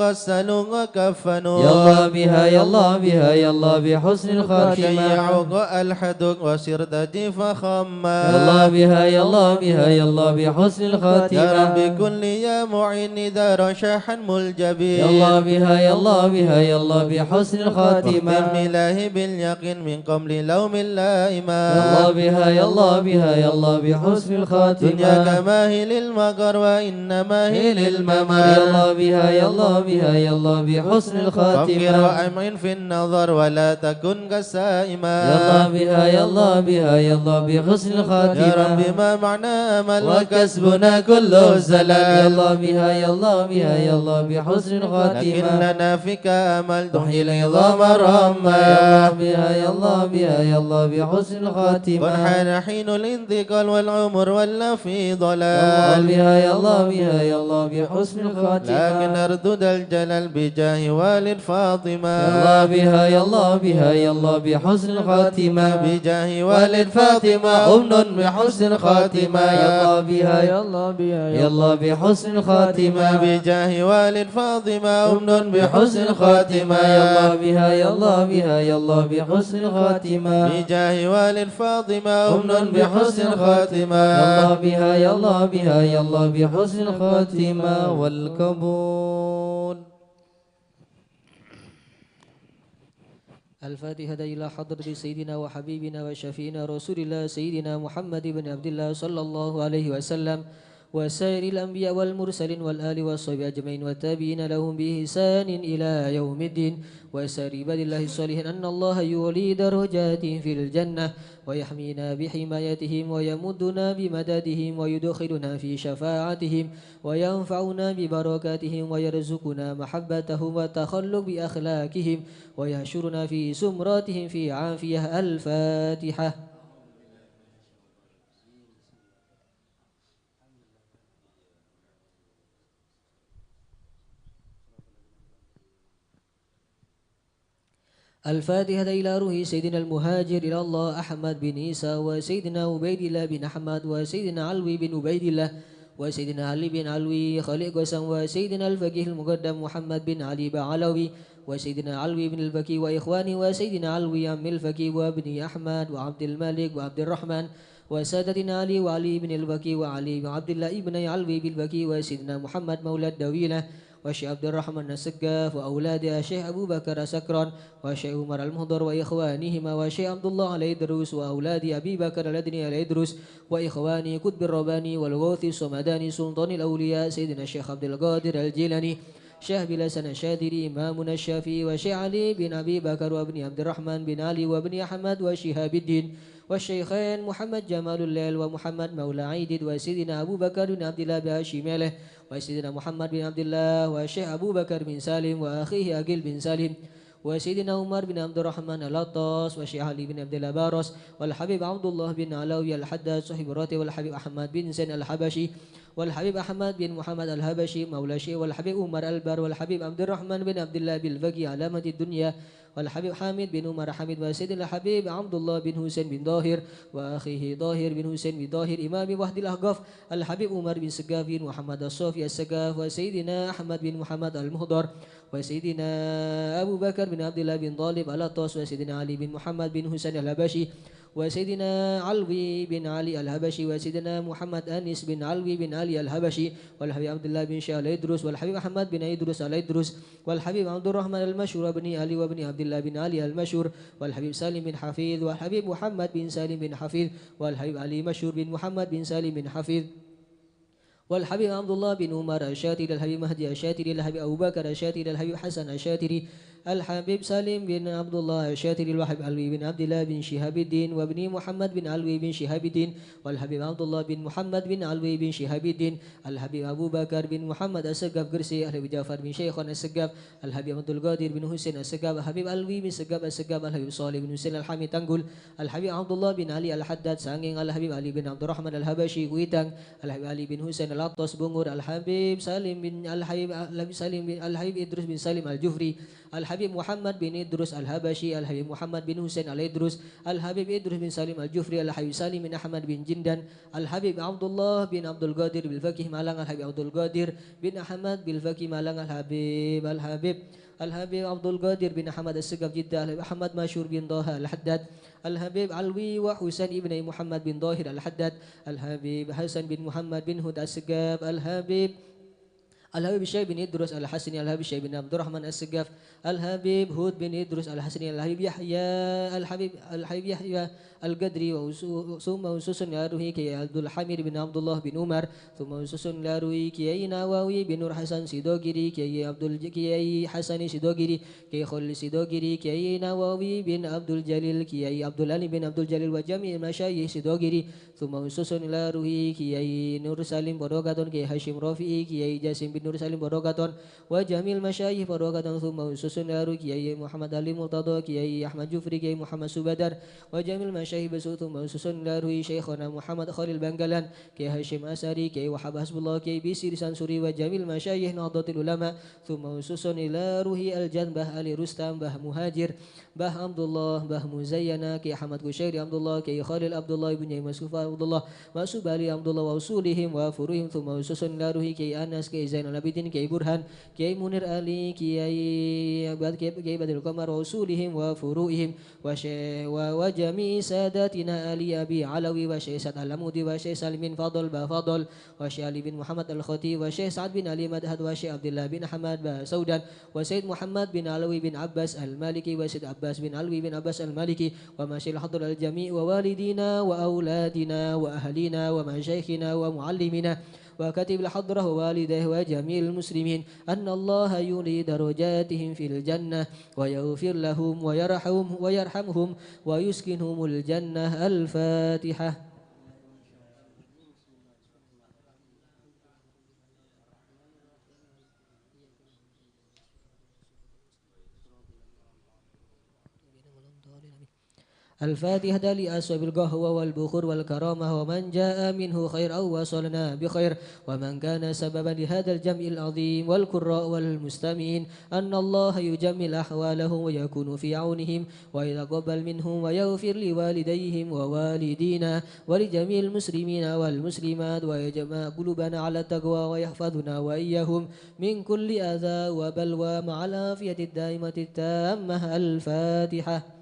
Speaker 3: غسلوا وكفنوا
Speaker 5: يا الله بها يا الله بها يا الله بحسن الخاتمة
Speaker 3: وشيعوا ألحدوا وسردة فخما
Speaker 5: يا الله بها يا الله بها يا الله بحسن الخاتمة
Speaker 3: يا رب كل يا معين إذا رشاحا ملجبين
Speaker 5: يا الله بها يا الله بها يا الله بحسن الخاتمة
Speaker 3: واختم إلهي باليقين من قبل لوم اللائمة
Speaker 5: يا الله بها يا الله بها يا الله بحسن الخاتمة
Speaker 3: دنيا كما هي للمقر وإنما هي للممر
Speaker 5: يا الله بها يا الله بها يا الله بحسن
Speaker 3: فكر
Speaker 5: الخاتمة
Speaker 3: وأمعن في النظر ولا تكن كالسائمة
Speaker 5: يا الله بها يا الله بها يا الله بحسن الخاتمة
Speaker 3: يا رب ما معنى أمل وكسبنا كله
Speaker 5: يا
Speaker 3: زلال
Speaker 5: الله بها يا الله بها يا الله بحسن الخاتمة
Speaker 3: لكننا فيك أمل تحيي العظام
Speaker 5: يا
Speaker 3: الرمى
Speaker 5: الله بها يا الله بها يا الله بحسن الخاتمة
Speaker 3: وانحان حين الانتقال والعمر ولا في
Speaker 5: يا الله
Speaker 3: ضلال
Speaker 5: بها يا الله بها يا الله بحسن الخاتمة
Speaker 3: لكن أردد الجلال بجاه والد فاطمة
Speaker 5: يا الله بها يا الله بها يا الله بحسن الخاتمة
Speaker 3: بجاه والد فاطمة أمن بحسن الخاتمة
Speaker 5: يا الله بها يا الله بها يا الله بحسن الخاتمة
Speaker 3: بجاه والد فاطمة أمن بحسن الخاتمة
Speaker 5: يا الله بها يا الله بها يا الله بحسن الخاتمة
Speaker 3: بجاه والد فاطمة أمن بحسن الخاتمة
Speaker 5: يا الله بها يا الله بها يا الله بحسن الخاتمة والقبول.
Speaker 6: الفاتحة إلى حضرة سيدنا وحبيبنا وشفينا رسول الله سيدنا محمد بن عبد الله صلى الله عليه وسلم وسائر الأنبياء والمرسلين والآل والصحبه أجمعين والتابعين لهم بإحسان إلى يوم الدين وسائر عباد الله الصالحين أن الله يولي درجاتهم في الجنة ويحمينا بحمايتهم ويمدنا بمددهم ويدخلنا في شفاعتهم وينفعنا ببركاتهم ويرزقنا محبتهم والتخلق بأخلاقهم ويحشرنا في سمراتهم في عافية. الفاتحة. الفاتحة إلى روح سيدنا المهاجر إلى الله أحمد بن عيسى وسيدنا عبيد الله بن أحمد وسيدنا علوي بن عبيد الله وسيدنا علي بن علوي خليق قسم وسيدنا الفقيه المقدم محمد بن علي بعلوي وسيدنا علوي بن البكي وإخواني وسيدنا علوي عم الفقي وابن أحمد وعبد الملك وعبد الرحمن وسادتنا علي وعلي بن البكي وعلي بن عبد الله ابن علوي بالبكي وسيدنا محمد مولى الدويلة والشيخ عبد الرحمن السقاف وأولاده الشيخ أبو بكر سكران والشيخ عمر المهضر وإخوانهما والشيخ عبد الله الإدروس وأولاد أبي بكر الأدني الإدروس وإخواني قطب الرباني والغوث الصمداني سلطان الأولياء سيدنا الشيخ عبد القادر الجيلاني شيخ بلسان الشادري إمامنا الشافعي وشيخ علي بن أبي بكر وابن عبد الرحمن بن علي وابن أحمد وشهاب الدين والشيخين محمد جمال الليل ومحمد مولى عيد وسيدنا أبو بكر بن عبد الله بهاشميله وسيدنا محمد بن عبد الله والشيخ أبو بكر بن سالم وأخيه أقيل بن سالم وسيدنا عمر بن عبد الرحمن العطاس والشيخ علي بن عبد الله بارس والحبيب عبد الله بن علوي الحداد صاحب الراتب والحبيب أحمد بن زين الحبشي والحبيب أحمد بن محمد الهبشي مولى الشيخ والحبيب عمر البر والحبيب عبد الرحمن بن عبد الله بالفقي علامة الدنيا والحبيب حامد بن عمر حميد وسيدنا الحبيب عبد الله بن حسين بن ظاهر وأخيه ظاهر بن حسين بن ظاهر إمام وحد الأحقاف الحبيب عمر بن سقاف بن محمد الصوفي السقاف وسيدنا أحمد بن محمد المهضر وسيدنا أبو بكر بن عبد الله بن طالب الأطاس وسيدنا علي بن محمد بن حسين الهبشي وسيدنا علوي بن علي الهبشي وسيدنا محمد أنس بن علوي بن علي الهبشي والحبيب عبد الله بن شاه الإدروس والحبيب أحمد بن إدروس الإدروس والحبيب عبد الرحمن المشهور بن علي وابن عبد الله بن علي المشهور والحبيب سالم بن حفيظ والحبيب محمد بن سالم بن حفيظ والحبيب علي مشهور بن محمد بن سالم بن حفيظ والحبيب عبد الله بن عمر الشاتري الحبيب مهدي الشاتري الحبيب أبو بكر الشاتري الحبيب حسن الشاتري الحبيب سالم بن عبد الله الشاتري الوحيد علوي بن عبد الله بن شهاب الدين وابن محمد بن علوي بن شهاب الدين والحبيب عبد الله بن محمد بن علوي بن شهاب الدين الحبيب أبو بكر بن محمد السقاف قرسي الحبيب جعفر بن شيخان السقاف الحبيب عبد القادر بن حسين السقاف الحبيب علوي بن سقاف السقاف الحبيب صالح بن حسين الحميد تنقل الحبيب عبد الله بن علي الحداد سانجين الحبيب علي بن عبد الرحمن الهبشي ويتang الحبيب علي بن حسين العطاس بنgur الحبيب سالم بن الحبيب سالم بن الحبيب إدريس بن سالم الجفري الحبيب Al-Habib Muhammad bin Idrus Al-Habashi, Al-Habib Muhammad bin Hussein Al-Idrus, Al-Habib Idrus bin Salim Al-Jufri, Al-Habib Salim bin Ahmad bin Jindan, Al-Habib Abdullah bin Abdul Qadir bil Fakih Malang, Al-Habib Abdul Qadir bin Ahmad bil Fakih Malang, Al-Habib Abdul Qadir bin Ahmad As-Segaf Jeddah, Al-Habib Ahmad Masyur bin Taha Al-Haddad, Al-Habib Alwi wa Husain ibn Muhammad bin Dahir Al-Haddad, Al-Habib Hasan bin Muhammad bin Hud As-Segaf, Al-Habib Syekh bin Idrus Al-Hasani, Al-Habib Syekh bin Abdurrahman As-Segaf, Al-Habib Hud bin Idrus Al-Hasani, Al-Habib Yahya Al-Qadri, wa summa ususun laruhi Kiai Abdul Hamid bin Abdullah bin Umar, summa ususun laruhi Kiai Nawawi bin Nur Hasan Sidogiri, Kiai Hasani Sidogiri, Kiai Khalil Sidogiri, Kiai Nawawi bin Abdul Jalil, Kiai Abdul Ali bin Abdul Jalil wa jami' masyayikh Sidogiri, summa ususun laruhi Kiai Nur Salim Barokaton, Kiai Hashim Rafi'i, Kiai Jasim bin Nur Salim Barokaton wa jamil masyayikh Barokaton, summa ususun laruhi Kiai Muhammad Ali Murtada, Kiai Ahmad Jufri, Kiai Muhammad Subadar wa jamil masyayikh Basutu maususun laruhi Syekhana Muhammad Khalil Banggalan, Kiai Hashim Asari, Kiai Wahab Hasbullah, Kiai Bisri Sansuri wa jamil masyayikh Nahdlatul Ulama, thumma ususun laruhi Al-Janbah Ali Rustam, Bah Muhajir, Bah Abdullah, Bah Muzayyana, Kiai Ahmad Qushairi Abdullah, Kiai Khalil Abdullah, Ibn Yai Maskufa Abdullah, Masub Ali Abdullah wa usulihim wa furuhim, thumma ususun laruhi Kiai Anas, Kiai Zainal Abidin, Kiai Burhan, Kiai Munir Ali, Kiai Badil Qamar wa usulihim wa furuhim wa jami' ساداتنا آل أبي علوي وشيخ سعد العمودي وشيخ سالم بن فضل بفضل وشيخ علي بن محمد الخطيب وشيخ سعد بن علي مدهد وشيخ عبد الله بن حماد بسودان وسيد محمد بن علوي بن عباس المالكي وسيد عباس بن علوي بن عباس المالكي ومشايخ الحضر الجميع ووالدينا وأولادنا وأهلنا ومشايخنا ومعلمنا وكاتب الحضرة ووالديه وجميع المسلمين أن الله يولي درجاتهم في الجنة ويغفر لهم ويرحمهم ويسكنهم الجنة. الفاتحة. الفاتحة لأصحاب القهوة والبخور والكرامة ومن جاء منه خير أو وصلنا بخير ومن كان سببا لهذا الجمع العظيم والقراء والمستمعين أن الله يجمل أحوالهم ويكون في عونهم ويتقبل منهم ويغفر لوالديهم ووالدينا ولجميع المسلمين والمسلمات ويجمع قلوبنا على التقوى ويحفظنا وإياهم من كل أذى وبلوى مع العافية الدائمة التامة. الفاتحة.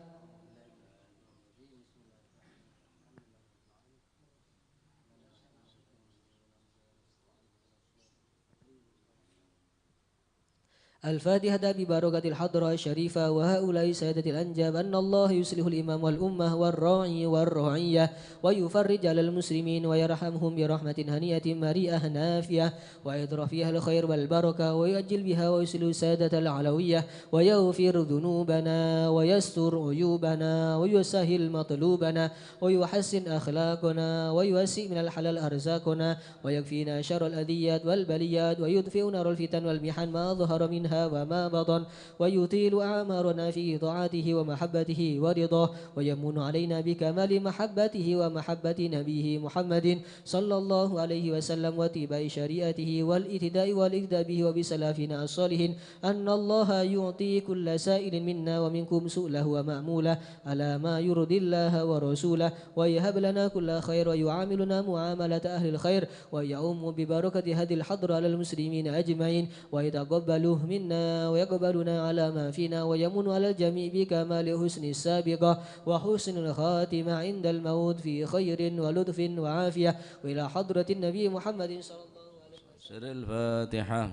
Speaker 6: الفاتحة ببركة الحضرة الشريفة وهؤلاء سادة الأنجاب أن الله يصلح الإمام والأمة والراعي والرعية ويفرج على المسلمين ويرحمهم برحمة هنيئة مريئة نافية ويدر فيها الخير والبركة ويؤجل بها ويصلح سادة العلوية ويغفر ذنوبنا ويستر عيوبنا ويسهل مطلوبنا ويحسن أخلاقنا ويوسع من الحلال أرزاقنا ويكفينا شر الأذيات والبليات ويدفئ نار الفتن والمحن ما ظهر منها وما بطن ويطيل أعمارنا في طاعته ومحبته ورضاه ويمن علينا بكمال محبته ومحبة نبيه محمد صلى الله عليه وسلم واتباع شريعته والاهتداء والاقتداء به وبسلافنا الصالحين أن الله يعطي كل سائل منا ومنكم سؤله ومأموله على ما يرضي الله ورسوله ويهب لنا كل خير ويعاملنا معاملة أهل الخير ويعم ببركة هذه الحضرة على المسلمين أجمعين ويتقبله منا ويقبلنا على ما فينا ويمن على الجميع بكمال حسن السابقة وحسن الخاتمة عند الموت في خير ولطف وعافية وإلى حضرة النبي محمد صلى الله عليه وسلم.
Speaker 2: سر الفاتحة.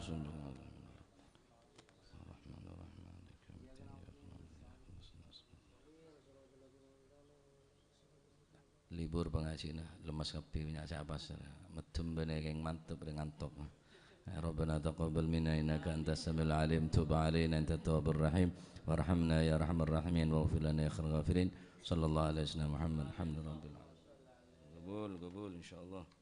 Speaker 2: Libur pengajian lemas kepi punya siapa medem bener yang mantep dengan top. ربنا تقبل منا إنك أنت السميع العليم تب علينا أنت التواب الرحيم وارحمنا يا أرحم الراحمين واغفر لنا يا خير الغافرين صلى الله عليه وسلم محمد الحمد لله رب العالمين. قبول إن شاء الله.